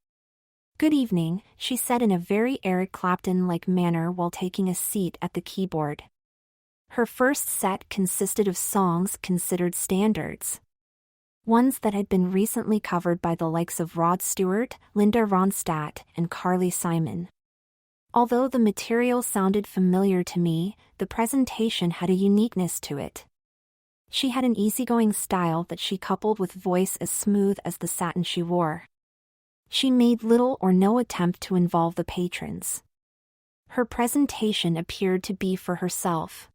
"Good evening," she said in a very Eric Clapton-like manner while taking a seat at the keyboard. Her first set consisted of songs considered standards. Ones that had been recently covered by the likes of Rod Stewart, Linda Ronstadt, and Carly Simon. Although the material sounded familiar to me, the presentation had a uniqueness to it. She had an easygoing style that she coupled with voice as smooth as the satin she wore. She made little or no attempt to involve the patrons. Her presentation appeared to be for herself.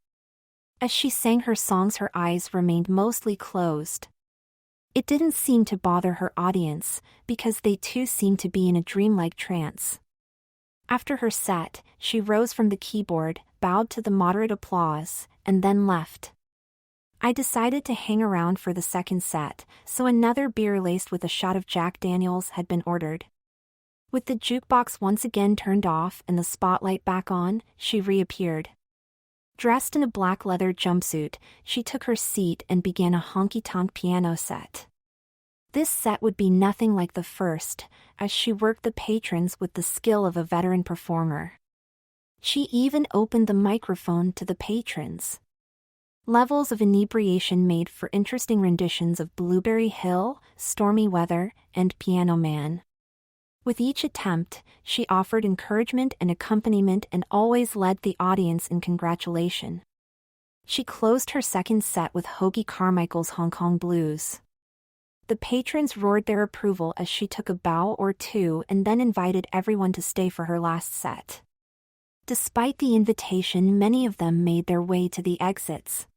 As she sang her songs, her eyes remained mostly closed. It didn't seem to bother her audience, because they too seemed to be in a dreamlike trance. After her set, she rose from the keyboard, bowed to the moderate applause, and then left. I decided to hang around for the second set, so another beer laced with a shot of Jack Daniels had been ordered. With the jukebox once again turned off and the spotlight back on, she reappeared. Dressed in a black leather jumpsuit, she took her seat and began a honky-tonk piano set. This set would be nothing like the first, as she worked the patrons with the skill of a veteran performer. She even opened the microphone to the patrons. Levels of inebriation made for interesting renditions of Blueberry Hill, Stormy Weather, and Piano Man. With each attempt, she offered encouragement and accompaniment and always led the audience in congratulation. She closed her second set with Hoagy Carmichael's Hong Kong Blues. The patrons roared their approval as she took a bow or two and then invited everyone to stay for her last set. Despite the invitation, many of them made their way to the exits.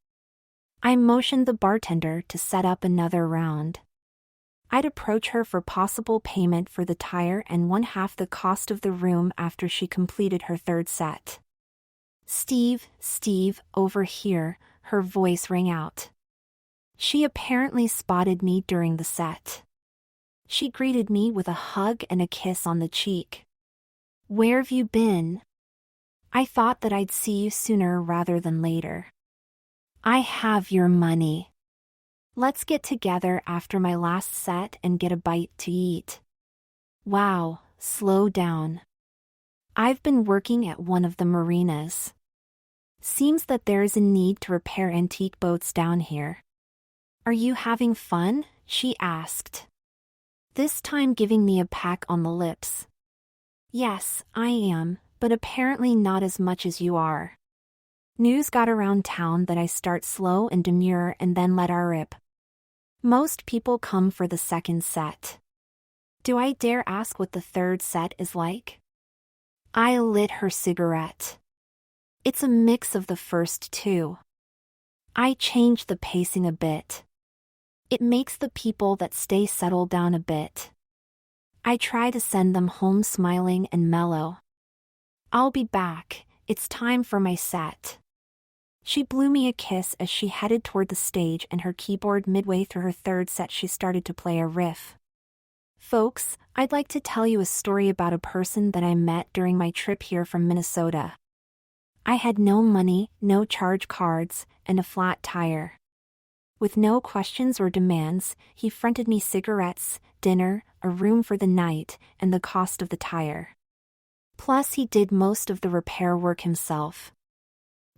I motioned the bartender to set up another round. I'd approach her for possible payment for the tire and one-half the cost of the room after she completed her third set. Steve, over here," her voice rang out. She apparently spotted me during the set. She greeted me with a hug and a kiss on the cheek. "Where've you been? I thought that I'd see you sooner rather than later. I have your money. Let's get together after my last set and get a bite to eat." "Wow, slow down. I've been working at one of the marinas. Seems that there is a need to repair antique boats down here. Are you having fun?" she asked, this time giving me a peck on the lips. "Yes, I am, but apparently not as much as you are." News got around town that I start slow and demure and then let her rip. Most people come for the second set. Do I dare ask what the third set is like? I lit her cigarette. It's a mix of the first two. I changed the pacing a bit. It makes the people that stay settle down a bit. I try to send them home smiling and mellow. I'll be back, it's time for my set. She blew me a kiss as she headed toward the stage, and her keyboard midway through her third set she started to play a riff. Folks, I'd like to tell you a story about a person that I met during my trip here from Minnesota. I had no money, no charge cards, and a flat tire. With no questions or demands, he fronted me cigarettes, dinner, a room for the night, and the cost of the tire. Plus he did most of the repair work himself.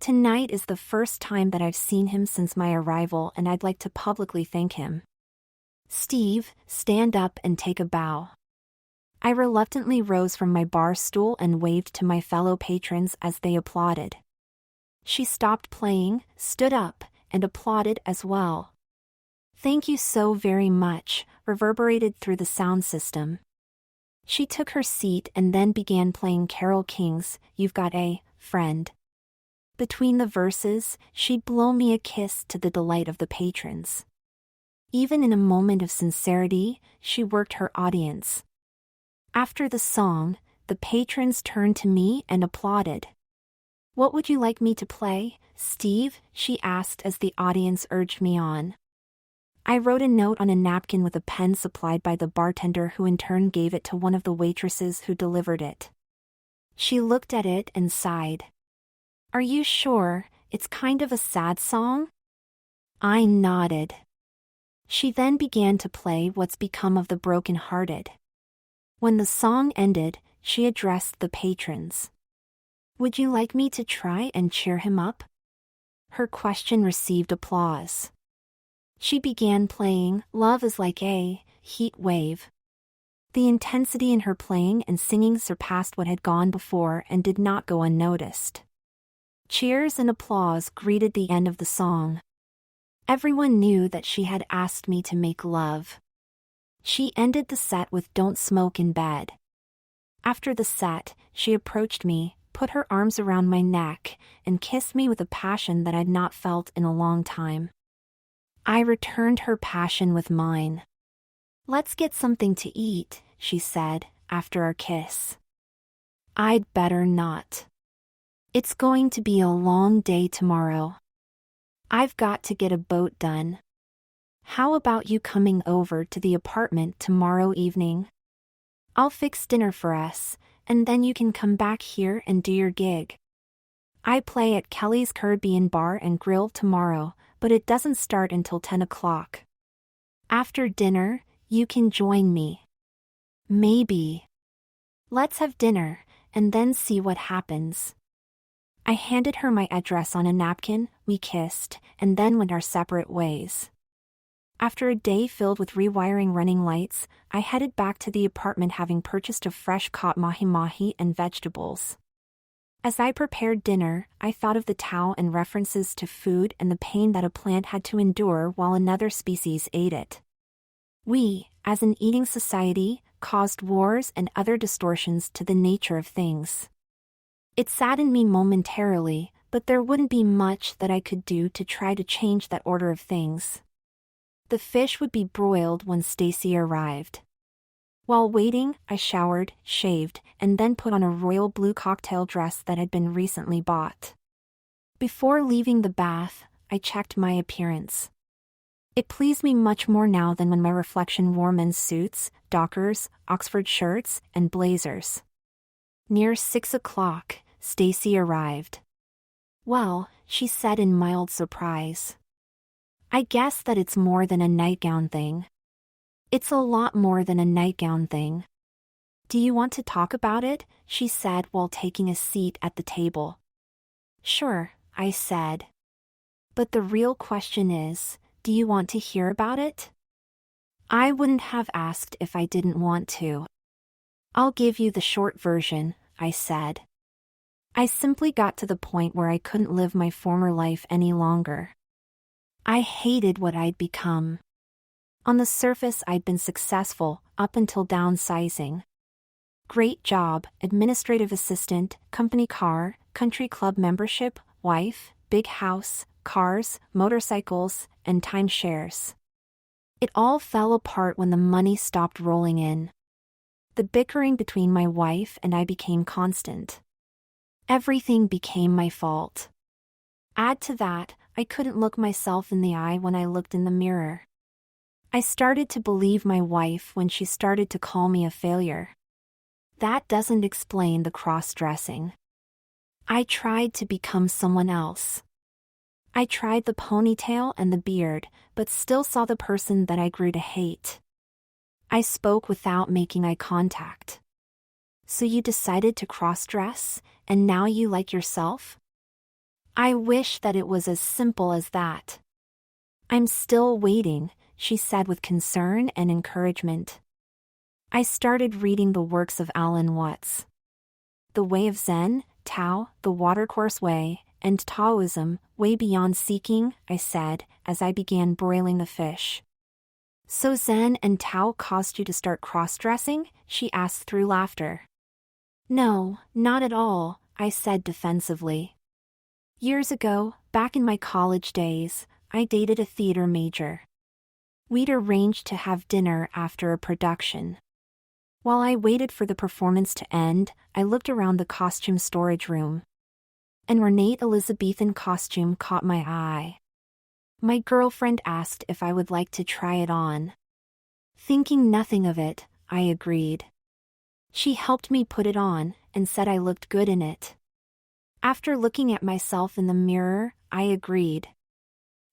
Tonight is the first time that I've seen him since my arrival, and I'd like to publicly thank him. Steve, stand up and take a bow. I reluctantly rose from my bar stool and waved to my fellow patrons as they applauded. She stopped playing, stood up, and applauded as well. Thank you so very much, reverberated through the sound system. She took her seat and then began playing Carole King's You've Got a Friend. Between the verses, she'd blow me a kiss to the delight of the patrons. Even in a moment of sincerity, she worked her audience. After the song, the patrons turned to me and applauded. What would you like me to play, Steve? She asked as the audience urged me on. I wrote a note on a napkin with a pen supplied by the bartender, who in turn gave it to one of the waitresses who delivered it. She looked at it and sighed. Are you sure it's kind of a sad song? I nodded. She then began to play What's Become of the Broken-Hearted. When the song ended, she addressed the patrons. Would you like me to try and cheer him up? Her question received applause. She began playing Love is Like a Heat Wave. The intensity in her playing and singing surpassed what had gone before and did not go unnoticed. Cheers and applause greeted the end of the song. Everyone knew that she had asked me to make love. She ended the set with Don't Smoke in Bed. After the set, she approached me, put her arms around my neck, and kissed me with a passion that I'd not felt in a long time. I returned her passion with mine. Let's get something to eat, she said, after our kiss. I'd better not. It's going to be a long day tomorrow. I've got to get a boat done. How about you coming over to the apartment tomorrow evening? I'll fix dinner for us, and then you can come back here and do your gig. I play at Kelly's Caribbean Bar and Grill tomorrow, but it doesn't start until 10 o'clock. After dinner, you can join me. Maybe. Let's have dinner, and then see what happens. I handed her my address on a napkin, we kissed, and then went our separate ways. After a day filled with rewiring running lights, I headed back to the apartment, having purchased a fresh-caught mahi-mahi and vegetables. As I prepared dinner, I thought of the Tao and references to food and the pain that a plant had to endure while another species ate it. We, as an eating society, caused wars and other distortions to the nature of things. It saddened me momentarily, but there wouldn't be much that I could do to try to change that order of things. The fish would be broiled when Stacy arrived. While waiting, I showered, shaved, and then put on a royal blue cocktail dress that had been recently bought. Before leaving the bath, I checked my appearance. It pleased me much more now than when my reflection wore men's suits, dockers, Oxford shirts, and blazers. Near 6 o'clock, Stacy arrived. Well, she said in mild surprise. I guess that it's more than a nightgown thing. It's a lot more than a nightgown thing. Do you want to talk about it? She said while taking a seat at the table. Sure, I said. But the real question is, do you want to hear about it? I wouldn't have asked if I didn't want to. I'll give you the short version, I said. I simply got to the point where I couldn't live my former life any longer. I hated what I'd become. On the surface, I'd been successful, up until downsizing. Great job, administrative assistant, company car, country club membership, wife, big house, cars, motorcycles, and timeshares. It all fell apart when the money stopped rolling in. The bickering between my wife and I became constant. Everything became my fault. Add to that, I couldn't look myself in the eye when I looked in the mirror. I started to believe my wife when she started to call me a failure. That doesn't explain the cross-dressing. I tried to become someone else. I tried the ponytail and the beard, but still saw the person that I grew to hate. I spoke without making eye contact. So you decided to cross-dress, and now you like yourself? I wish that it was as simple as that. I'm still waiting, she said with concern and encouragement. I started reading the works of Alan Watts. The Way of Zen, Tao, the Watercourse Way, and Taoism, Way Beyond Seeking, I said, as I began broiling the fish. So Zen and Tao caused you to start cross-dressing? She asked through laughter. No, not at all, I said defensively. Years ago, back in my college days, I dated a theater major. We'd arranged to have dinner after a production. While I waited for the performance to end, I looked around the costume storage room. An ornate Elizabethan costume caught my eye. My girlfriend asked if I would like to try it on. Thinking nothing of it, I agreed. She helped me put it on and said I looked good in it. After looking at myself in the mirror, I agreed.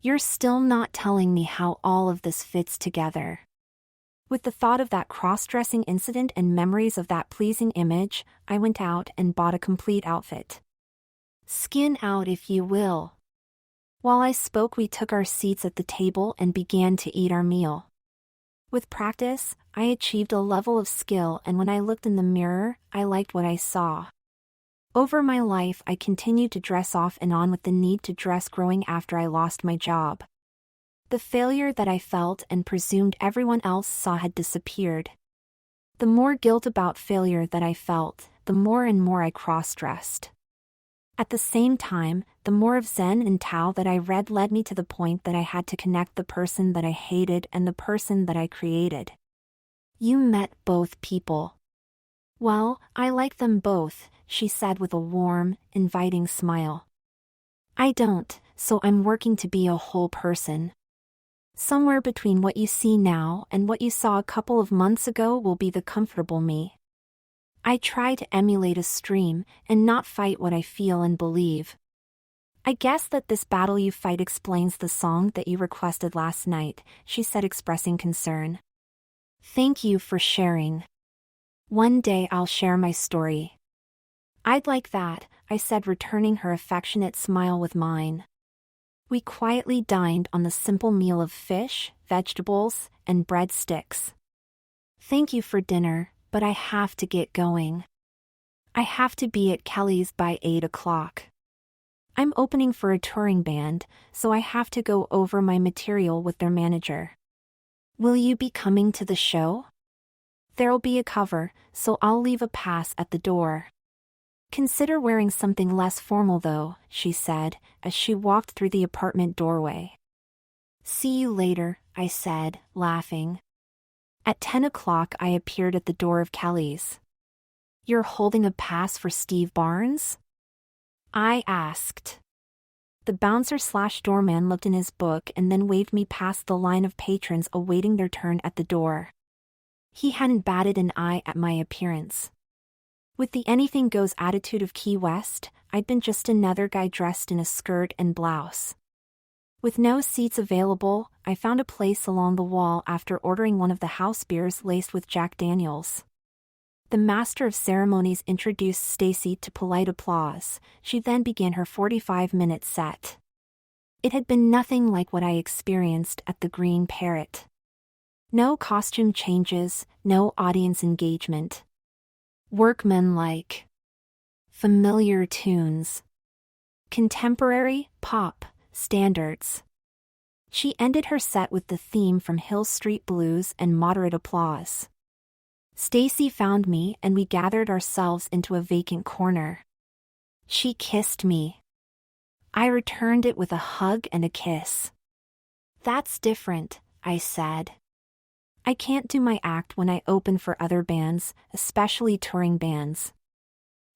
You're still not telling me how all of this fits together. With the thought of that cross-dressing incident and memories of that pleasing image, I went out and bought a complete outfit. Skin out, if you will. While I spoke, we took our seats at the table and began to eat our meal. With practice, I achieved a level of skill, and when I looked in the mirror, I liked what I saw. Over my life, I continued to dress off and on with the need to dress growing after I lost my job. The failure that I felt and presumed everyone else saw had disappeared. The more guilt about failure that I felt, the more and more I cross-dressed. At the same time, the more of Zen and Tao that I read led me to the point that I had to connect the person that I hated and the person that I created. You met both people. Well, I like them both, she said with a warm, inviting smile. I don't, so I'm working to be a whole person. Somewhere between what you see now and what you saw a couple of months ago will be the comfortable me. I try to emulate a stream and not fight what I feel and believe. I guess that this battle you fight explains the song that you requested last night, she said, expressing concern. Thank you for sharing. One day I'll share my story. I'd like that, I said, returning her affectionate smile with mine. We quietly dined on the simple meal of fish, vegetables, and breadsticks. Thank you for dinner, but I have to get going. I have to be at Kelly's by 8 o'clock. I'm opening for a touring band, so I have to go over my material with their manager. Will you be coming to the show? There'll be a cover, so I'll leave a pass at the door. Consider wearing something less formal though, she said, as she walked through the apartment doorway. See you later, I said, laughing. At 10 o'clock I appeared at the door of Kelly's. You're holding a pass for Steve Barnes? I asked. The bouncer/doorman looked in his book and then waved me past the line of patrons awaiting their turn at the door. He hadn't batted an eye at my appearance. With the anything-goes attitude of Key West, I'd been just another guy dressed in a skirt and blouse. With no seats available, I found a place along the wall after ordering one of the house beers laced with Jack Daniels. The master of ceremonies introduced Stacy to polite applause. She then began her 45-minute set. It had been nothing like what I experienced at the Green Parrot. No costume changes, no audience engagement. Workmanlike. familiar tunes. Contemporary, pop, standards. She ended her set with the theme from Hill Street Blues and moderate applause. Stacy found me and we gathered ourselves into a vacant corner. She kissed me. I returned it with a hug and a kiss. "That's different," I said. "I can't do my act when I open for other bands, especially touring bands.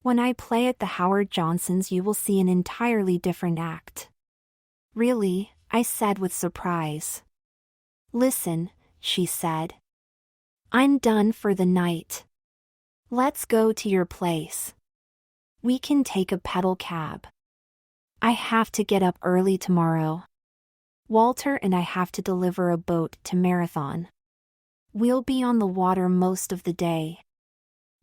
When I play at the Howard Johnsons, you will see an entirely different act." "Really?" I said with surprise. "Listen," she said. "I'm done for the night. Let's go to your place. We can take a pedal cab. I have to get up early tomorrow. Walter and I have to deliver a boat to Marathon. We'll be on the water most of the day.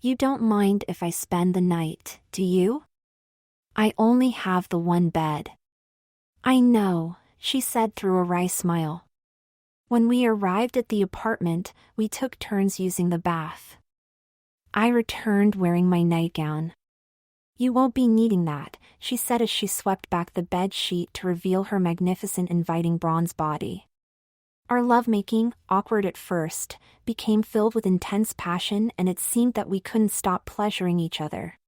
You don't mind if I spend the night, do you? I only have the one bed." "I know," she said through a wry smile. When we arrived at the apartment, we took turns using the bath. I returned wearing my nightgown. "You won't be needing that," she said as she swept back the bed sheet to reveal her magnificent inviting bronze body. Our lovemaking, awkward at first, became filled with intense passion, and it seemed that we couldn't stop pleasuring each other.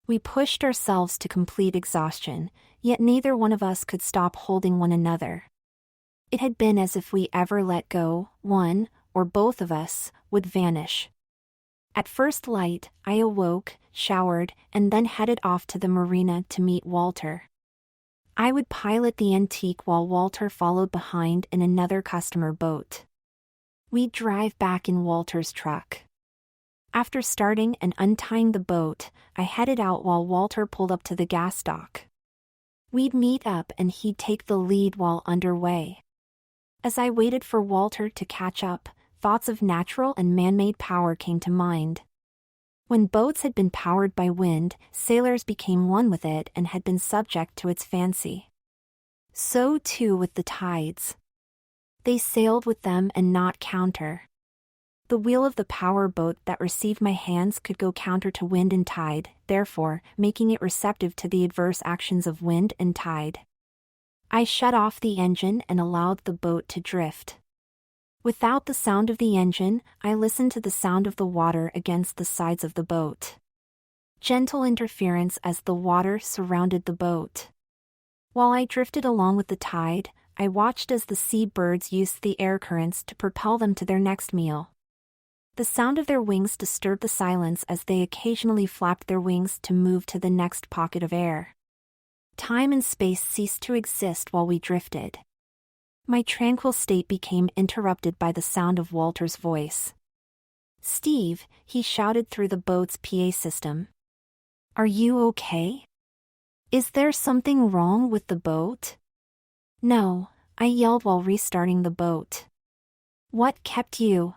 We pushed ourselves to complete exhaustion, yet neither one of us could stop holding one another. It had been as if we ever let go, one, or both of us, would vanish. At first light, I awoke, showered, and then headed off to the marina to meet Walter. I would pilot the Antique while Walter followed behind in another customer boat. We'd drive back in Walter's truck. After starting and untying the boat, I headed out while Walter pulled up to the gas dock. We'd meet up and he'd take the lead while underway. As I waited for Walter to catch up, thoughts of natural and man-made power came to mind. When boats had been powered by wind, sailors became one with it and had been subject to its fancy. So too with the tides. They sailed with them and not counter. The wheel of the power boat that received my hands could go counter to wind and tide, therefore, making it receptive to the adverse actions of wind and tide. I shut off the engine and allowed the boat to drift. Without the sound of the engine, I listened to the sound of the water against the sides of the boat. Gentle interference as the water surrounded the boat. While I drifted along with the tide, I watched as the sea birds used the air currents to propel them to their next meal. The sound of their wings disturbed the silence as they occasionally flapped their wings to move to the next pocket of air. Time and space ceased to exist while we drifted. My tranquil state became interrupted by the sound of Walter's voice. "Steve," he shouted through the boat's PA system. "Are you okay? Is there something wrong with the boat?" "No," I yelled while restarting the boat. "What kept you?"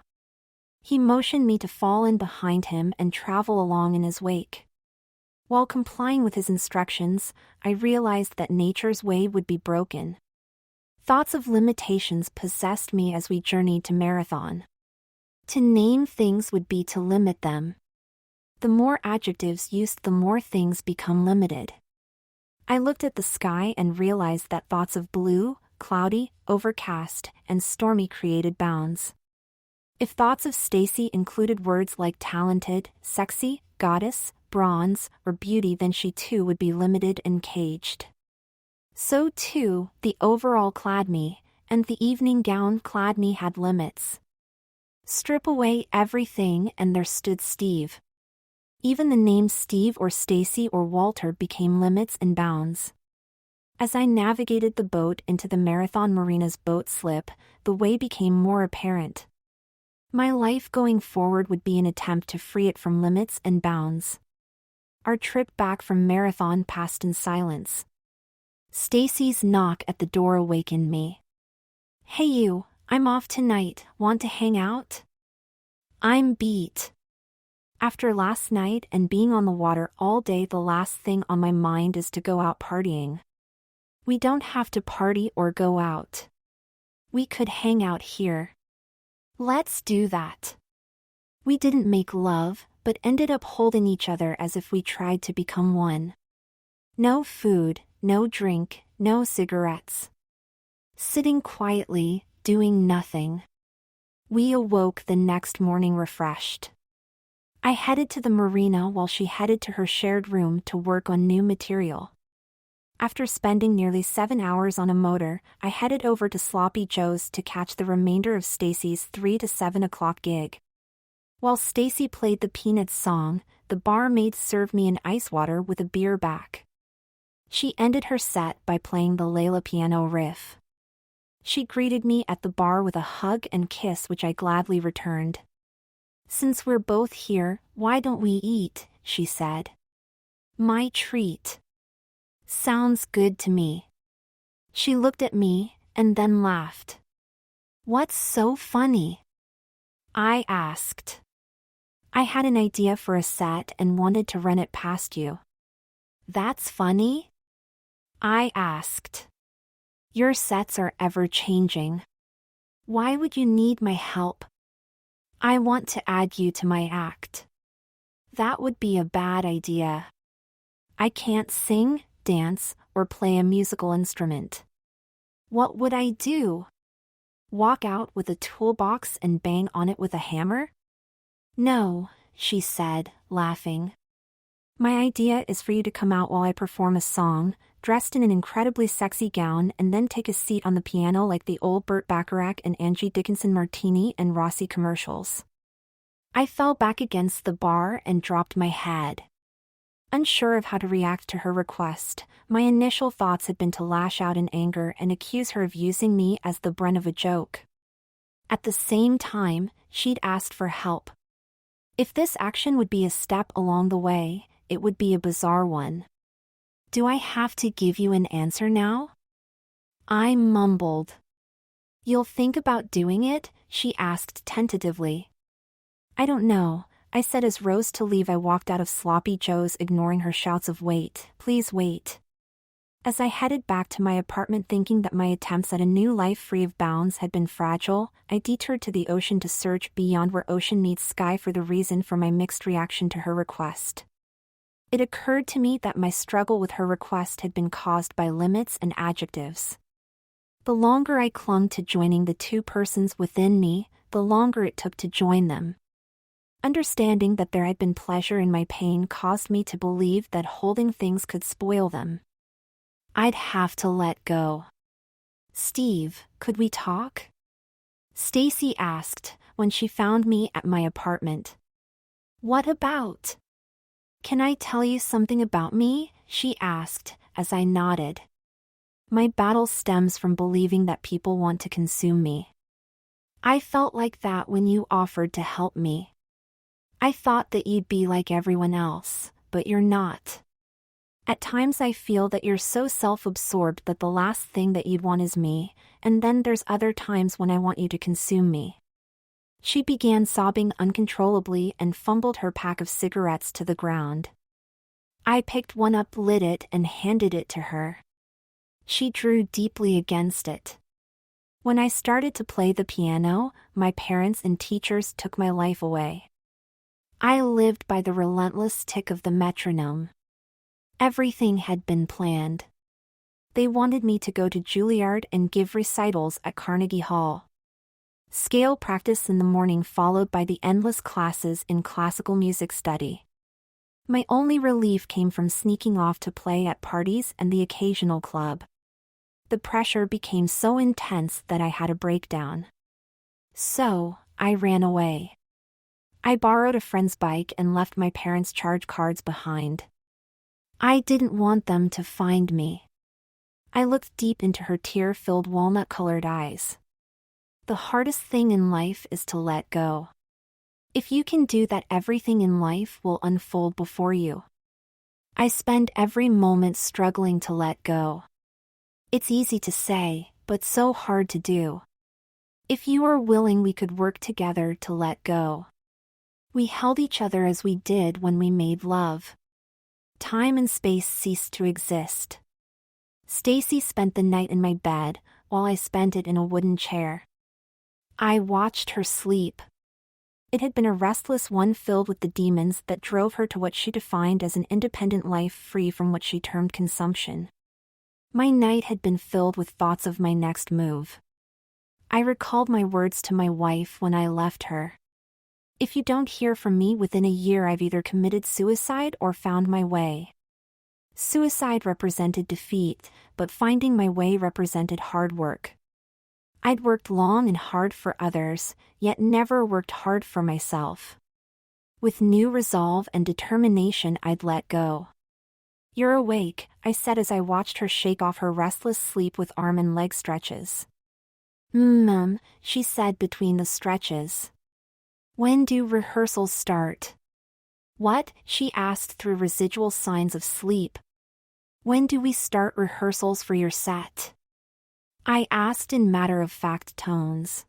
He motioned me to fall in behind him and travel along in his wake. While complying with his instructions, I realized that nature's way would be broken. Thoughts of limitations possessed me as we journeyed to Marathon. To name things would be to limit them. The more adjectives used, the more things become limited. I looked at the sky and realized that thoughts of blue, cloudy, overcast, and stormy created bounds. If thoughts of Stacy included words like talented, sexy, goddess, bronze, or beauty, then she too would be limited and caged. So too, the overall clad me, and the evening gown clad me had limits. Strip away everything and there stood Steve. Even the names Steve or Stacy or Walter became limits and bounds. As I navigated the boat into the Marathon Marina's boat slip, the way became more apparent. My life going forward would be an attempt to free it from limits and bounds. Our trip back from Marathon passed in silence. Stacy's knock at the door awakened me. "Hey you, I'm off tonight, want to hang out?" I'm beat. After last night and being on the water all day, the last thing on my mind is to go out partying. We don't have to party or go out. We could hang out here. Let's do that. We didn't make love, but ended up holding each other as if we tried to become one. No food, no drink, no cigarettes. Sitting quietly, doing nothing. We awoke the next morning refreshed. I headed to the marina while she headed to her shared room to work on new material. After spending nearly 7 hours on a motor, I headed over to Sloppy Joe's to catch the remainder of Stacy's 3 to 7 o'clock gig. While Stacy played the Peanuts song, the barmaid served me an ice water with a beer back. She ended her set by playing the Layla piano riff. She greeted me at the bar with a hug and kiss, which I gladly returned. "Since we're both here, why don't we eat?" she said. "My treat." "Sounds good to me." She looked at me, and then laughed. "What's so funny?" I asked. "I had an idea for a set and wanted to run it past you." "That's funny?" I asked. "Your sets are ever-changing. Why would you need my help?" "I want to add you to my act." "That would be a bad idea. I can't sing, dance, or play a musical instrument." "What would I do? Walk out with a toolbox and bang on it with a hammer?" "No," she said, laughing. "My idea is for you to come out while I perform a song, dressed in an incredibly sexy gown, and then take a seat on the piano like the old Burt Bacharach and Angie Dickinson Martini and Rossi commercials." I fell back against the bar and dropped my head. Unsure of how to react to her request, my initial thoughts had been to lash out in anger and accuse her of using me as the butt of a joke. At the same time, she'd asked for help. If this action would be a step along the way, it would be a bizarre one. "Do I have to give you an answer now?" I mumbled. "You'll think about doing it?" she asked tentatively. "I don't know," I said as rose to leave. I walked out of Sloppy Joe's, ignoring her shouts of "Wait, please wait." As I headed back to my apartment thinking that my attempts at a new life free of bounds had been fragile, I detoured to the ocean to search beyond where ocean meets sky for the reason for my mixed reaction to her request. It occurred to me that my struggle with her request had been caused by limits and adjectives. The longer I clung to joining the two persons within me, the longer it took to join them. Understanding that there had been pleasure in my pain caused me to believe that holding things could spoil them. I'd have to let go. "Steve, could we talk?" Stacy asked when she found me at my apartment. "What about?" "Can I tell you something about me?" she asked, as I nodded. "My battle stems from believing that people want to consume me. I felt like that when you offered to help me. I thought that you'd be like everyone else, but you're not. At times I feel that you're so self-absorbed that the last thing that you'd want is me, and then there's other times when I want you to consume me." She began sobbing uncontrollably and fumbled her pack of cigarettes to the ground. I picked one up, lit it, and handed it to her. She drew deeply against it. When I started to play the piano, my parents and teachers took my life away. I lived by the relentless tick of the metronome. Everything had been planned. They wanted me to go to Juilliard and give recitals at Carnegie Hall. Scale practice in the morning followed by the endless classes in classical music study. My only relief came from sneaking off to play at parties and the occasional club. The pressure became so intense that I had a breakdown. So, I ran away. I borrowed a friend's bike and left my parents' charge cards behind. I didn't want them to find me. I looked deep into her tear-filled walnut-colored eyes. The hardest thing in life is to let go. If you can do that, everything in life will unfold before you. I spend every moment struggling to let go. It's easy to say, but so hard to do. If you are willing, we could work together to let go. We held each other as we did when we made love. Time and space ceased to exist. Stacy spent the night in my bed, while I spent it in a wooden chair. I watched her sleep. It had been a restless one filled with the demons that drove her to what she defined as an independent life free from what she termed consumption. My night had been filled with thoughts of my next move. I recalled my words to my wife when I left her. If you don't hear from me within a year, I've either committed suicide or found my way. Suicide represented defeat, but finding my way represented hard work. I'd worked long and hard for others, yet never worked hard for myself. With new resolve and determination, I'd let go. You're awake, I said as I watched her shake off her restless sleep with arm and leg stretches. She said between the stretches. When do rehearsals start? What? She asked through residual signs of sleep. When do we start rehearsals for your set? I asked in matter-of-fact tones.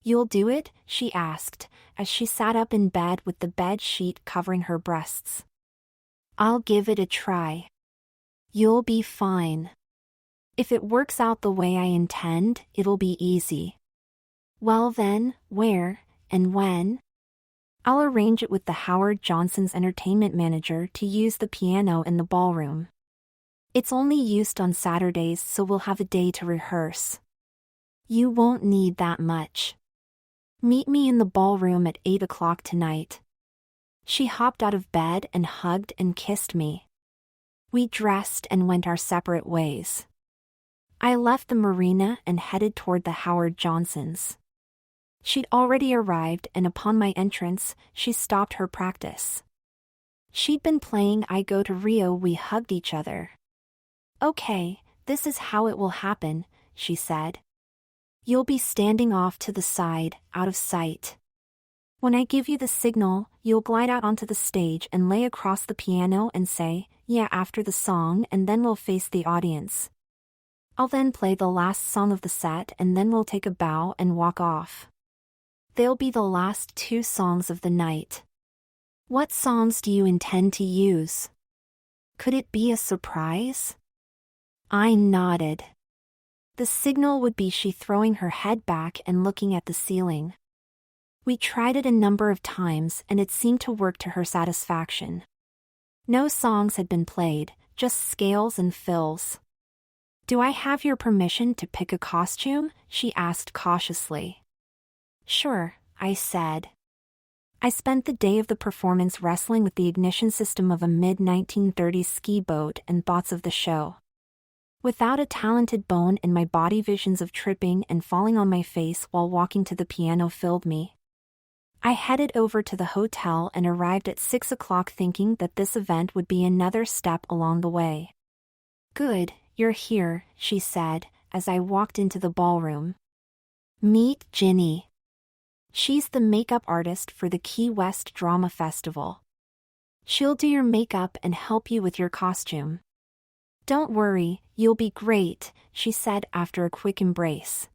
You'll do it? She asked, as she sat up in bed with the bed sheet covering her breasts. I'll give it a try. You'll be fine. If it works out the way I intend, it'll be easy. Well then, where, and when? I'll arrange it with the Howard Johnson's entertainment manager to use the piano in the ballroom. It's only used on Saturdays, so we'll have a day to rehearse. You won't need that much. Meet me in the ballroom at 8 o'clock tonight. She hopped out of bed and hugged and kissed me. We dressed and went our separate ways. I left the marina and headed toward the Howard Johnsons. She'd already arrived, and upon my entrance, she stopped her practice. She'd been playing I Go to Rio. We hugged each other. Okay, this is how it will happen, she said. You'll be standing off to the side, out of sight. When I give you the signal, you'll glide out onto the stage and lay across the piano and say, yeah, after the song, and then we'll face the audience. I'll then play the last song of the set, and then we'll take a bow and walk off. They'll be the last 2 songs of the night. What songs do you intend to use? Could it be a surprise? I nodded. The signal would be she throwing her head back and looking at the ceiling. We tried it a number of times and it seemed to work to her satisfaction. No songs had been played, just scales and fills. Do I have your permission to pick a costume? She asked cautiously. Sure, I said. I spent the day of the performance wrestling with the ignition system of a mid-1930s ski boat and thoughts of the show. Without a talented bone in my body, visions of tripping and falling on my face while walking to the piano filled me. I headed over to the hotel and arrived at 6 o'clock thinking that this event would be another step along the way. Good, you're here, she said, as I walked into the ballroom. Meet Ginny. She's the makeup artist for the Key West Drama Festival. She'll do your makeup and help you with your costume. Don't worry, you'll be great, she said after a quick embrace.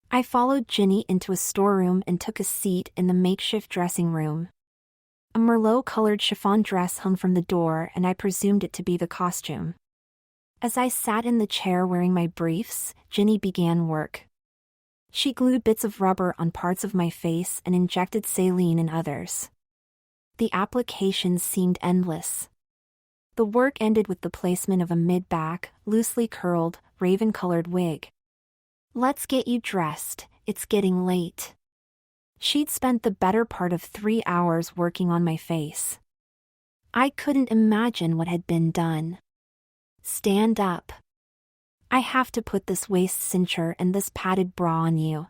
I followed Ginny into a storeroom and took a seat in the makeshift dressing room. A Merlot-colored chiffon dress hung from the door and I presumed it to be the costume. As I sat in the chair wearing my briefs, Ginny began work. She glued bits of rubber on parts of my face and injected saline in others. The applications seemed endless. The work ended with the placement of a mid-back, loosely curled, raven-colored wig. Let's get you dressed, it's getting late. She'd spent the better part of 3 hours working on my face. I couldn't imagine what had been done. Stand up. I have to put this waist cincher and this padded bra on you.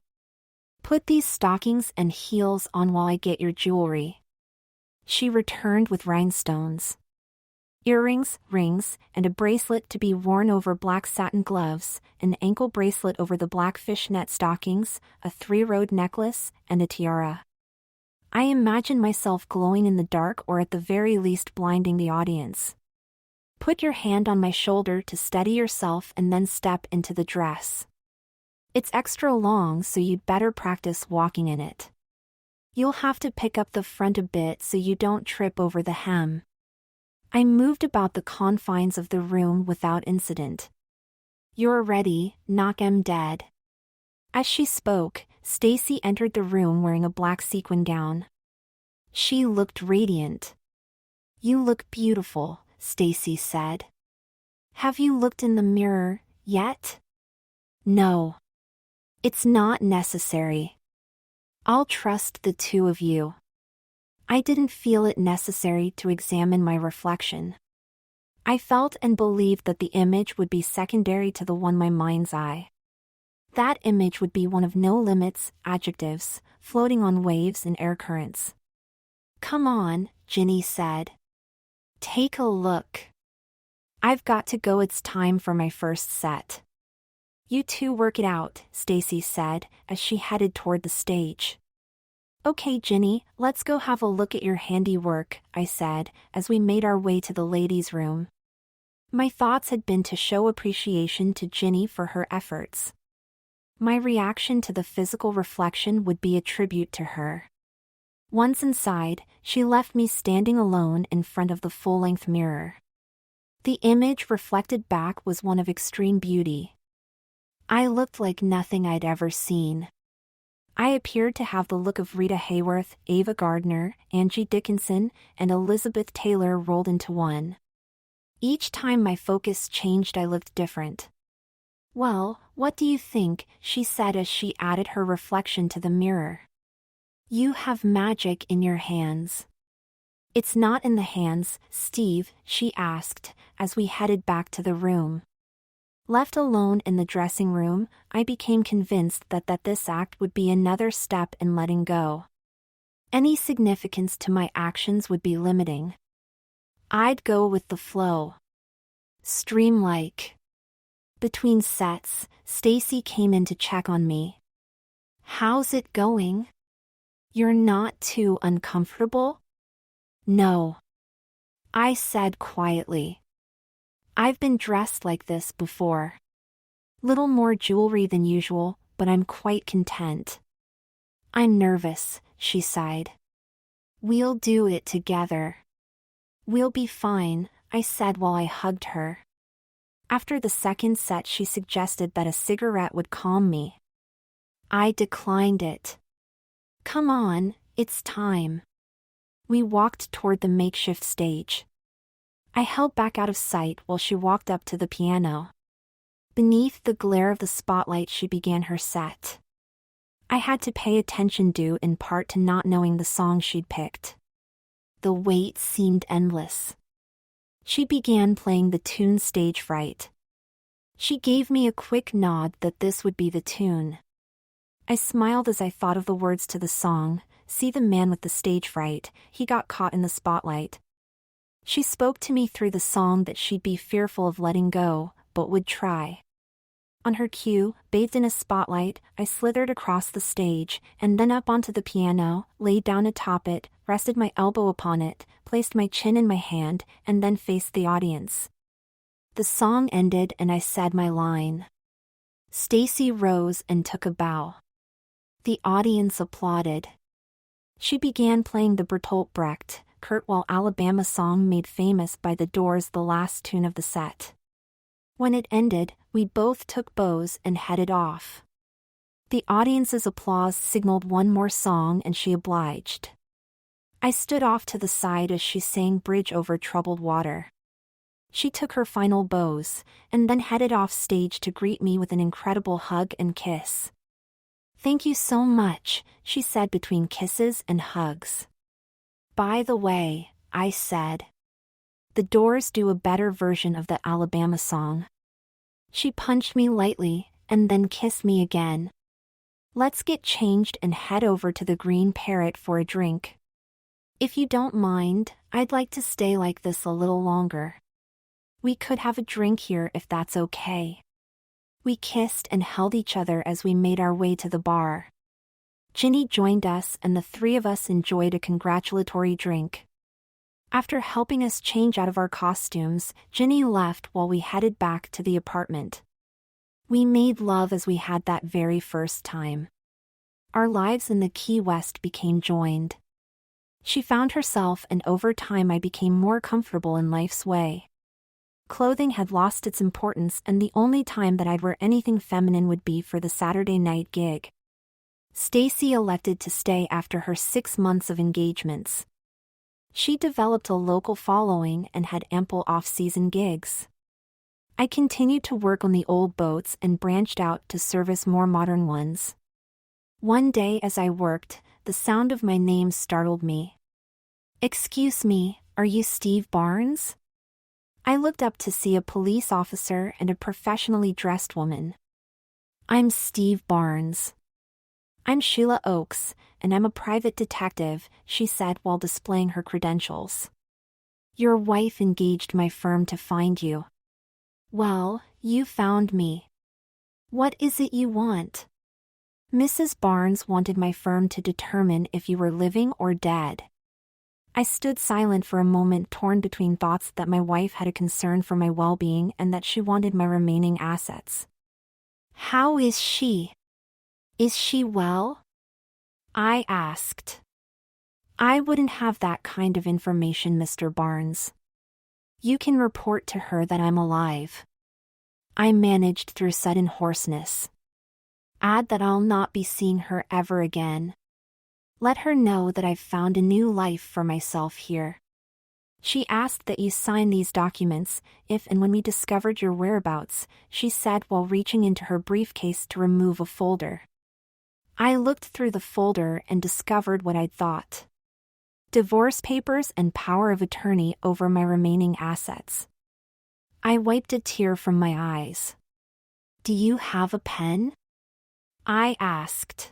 Put these stockings and heels on while I get your jewelry. She returned with rhinestones. Earrings, rings, and a bracelet to be worn over black satin gloves, an ankle bracelet over the black fishnet stockings, a 3-rowed necklace, and a tiara. I imagine myself glowing in the dark or at the very least blinding the audience. Put your hand on my shoulder to steady yourself and then step into the dress. It's extra long, so you'd better practice walking in it. You'll have to pick up the front a bit so you don't trip over the hem. I moved about the confines of the room without incident. You're ready, knock 'em dead. As she spoke, Stacy entered the room wearing a black sequin gown. She looked radiant. "You look beautiful," Stacy said. "Have you looked in the mirror yet?" "No. It's not necessary. I'll trust the two of you." I didn't feel it necessary to examine my reflection. I felt and believed that the image would be secondary to the one in my mind's eye. That image would be one of no limits, adjectives, floating on waves and air currents. "Come on," Ginny said. "Take a look." "I've got to go, it's time for my first set." "You two work it out," Stacy said as she headed toward the stage. "Okay, Ginny, let's go have a look at your handiwork," I said as we made our way to the ladies' room. My thoughts had been to show appreciation to Ginny for her efforts. My reaction to the physical reflection would be a tribute to her. Once inside, she left me standing alone in front of the full-length mirror. The image reflected back was one of extreme beauty. I looked like nothing I'd ever seen. I appeared to have the look of Rita Hayworth, Ava Gardner, Angie Dickinson, and Elizabeth Taylor rolled into one. Each time my focus changed, I looked different. "Well, what do you think?" she said as she added her reflection to the mirror. "You have magic in your hands." "It's not in the hands, Steve," she asked as we headed back to the room. Left alone in the dressing room, I became convinced that this act would be another step in letting go. Any significance to my actions would be limiting. I'd go with the flow. Stream-like. Between sets, Stacy came in to check on me. "How's it going? You're not too uncomfortable?" "No," I said quietly. "I've been dressed like this before. Little more jewelry than usual, but I'm quite content." "I'm nervous," she sighed. "We'll do it together." "We'll be fine," I said while I hugged her. After the second set, she suggested that a cigarette would calm me. I declined it. "Come on, it's time." We walked toward the makeshift stage. I held back out of sight while she walked up to the piano. Beneath the glare of the spotlight, she began her set. I had to pay attention due in part to not knowing the song she'd picked. The wait seemed endless. She began playing the tune Stage Fright. She gave me a quick nod that this would be the tune. I smiled as I thought of the words to the song, "See the man with the stage fright, he got caught in the spotlight." She spoke to me through the song that she'd be fearful of letting go, but would try. On her cue, bathed in a spotlight, I slithered across the stage, and then up onto the piano, laid down atop it, rested my elbow upon it, placed my chin in my hand, and then faced the audience. The song ended and I said my line. Stacy rose and took a bow. The audience applauded. She began playing the Bertolt Brecht, Kurtwell, Alabama song made famous by the Doors, the last tune of the set. When it ended, we both took bows and headed off. The audience's applause signaled one more song and she obliged. I stood off to the side as she sang Bridge Over Troubled Water. She took her final bows, and then headed off stage to greet me with an incredible hug and kiss. "Thank you so much," she said between kisses and hugs. "By the way," I said, "the Doors do a better version of the Alabama song." She punched me lightly, and then kissed me again. "Let's get changed and head over to the Green Parrot for a drink. If you don't mind, I'd like to stay like this a little longer. We could have a drink here if that's okay." We kissed and held each other as we made our way to the bar. Ginny joined us and the three of us enjoyed a congratulatory drink. After helping us change out of our costumes, Ginny left while we headed back to the apartment. We made love as we had that very first time. Our lives in the Key West became joined. She found herself, and over time I became more comfortable in life's way. Clothing had lost its importance, and the only time that I'd wear anything feminine would be for the Saturday night gig. Stacy elected to stay after her 6 months of engagements. She developed a local following and had ample off-season gigs. I continued to work on the old boats and branched out to service more modern ones. One day as I worked, the sound of my name startled me. "Excuse me, are you Steve Barnes?" I looked up to see a police officer and a professionally dressed woman. "I'm Steve Barnes." "I'm Sheila Oakes, and I'm a private detective," she said while displaying her credentials. "Your wife engaged my firm to find you." "Well, you found me. What is it you want?" "Mrs. Barnes wanted my firm to determine if you were living or dead." I stood silent for a moment, torn between thoughts that my wife had a concern for my well-being and that she wanted my remaining assets. "How is she? Is she well?" I asked. "I wouldn't have that kind of information, Mr. Barnes. You can report to her that I'm alive." I managed through sudden hoarseness. "Add that I'll not be seeing her ever again. Let her know that I've found a new life for myself here. She asked that you sign these documents if and when we discovered your whereabouts," she said while reaching into her briefcase to remove a folder. I looked through the folder and discovered what I'd thought. Divorce papers and power of attorney over my remaining assets. I wiped a tear from my eyes. "Do you have a pen?" I asked.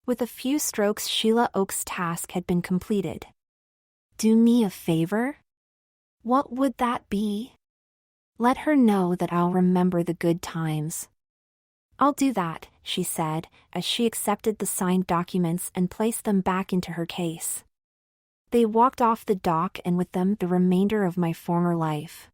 With a few strokes, Sheila Oakes' task had been completed. "Do me a favor?" "What would that be?" "Let her know that I'll remember the good times." "I'll do that," she said, as she accepted the signed documents and placed them back into her case. They walked off the dock and with them the remainder of my former life.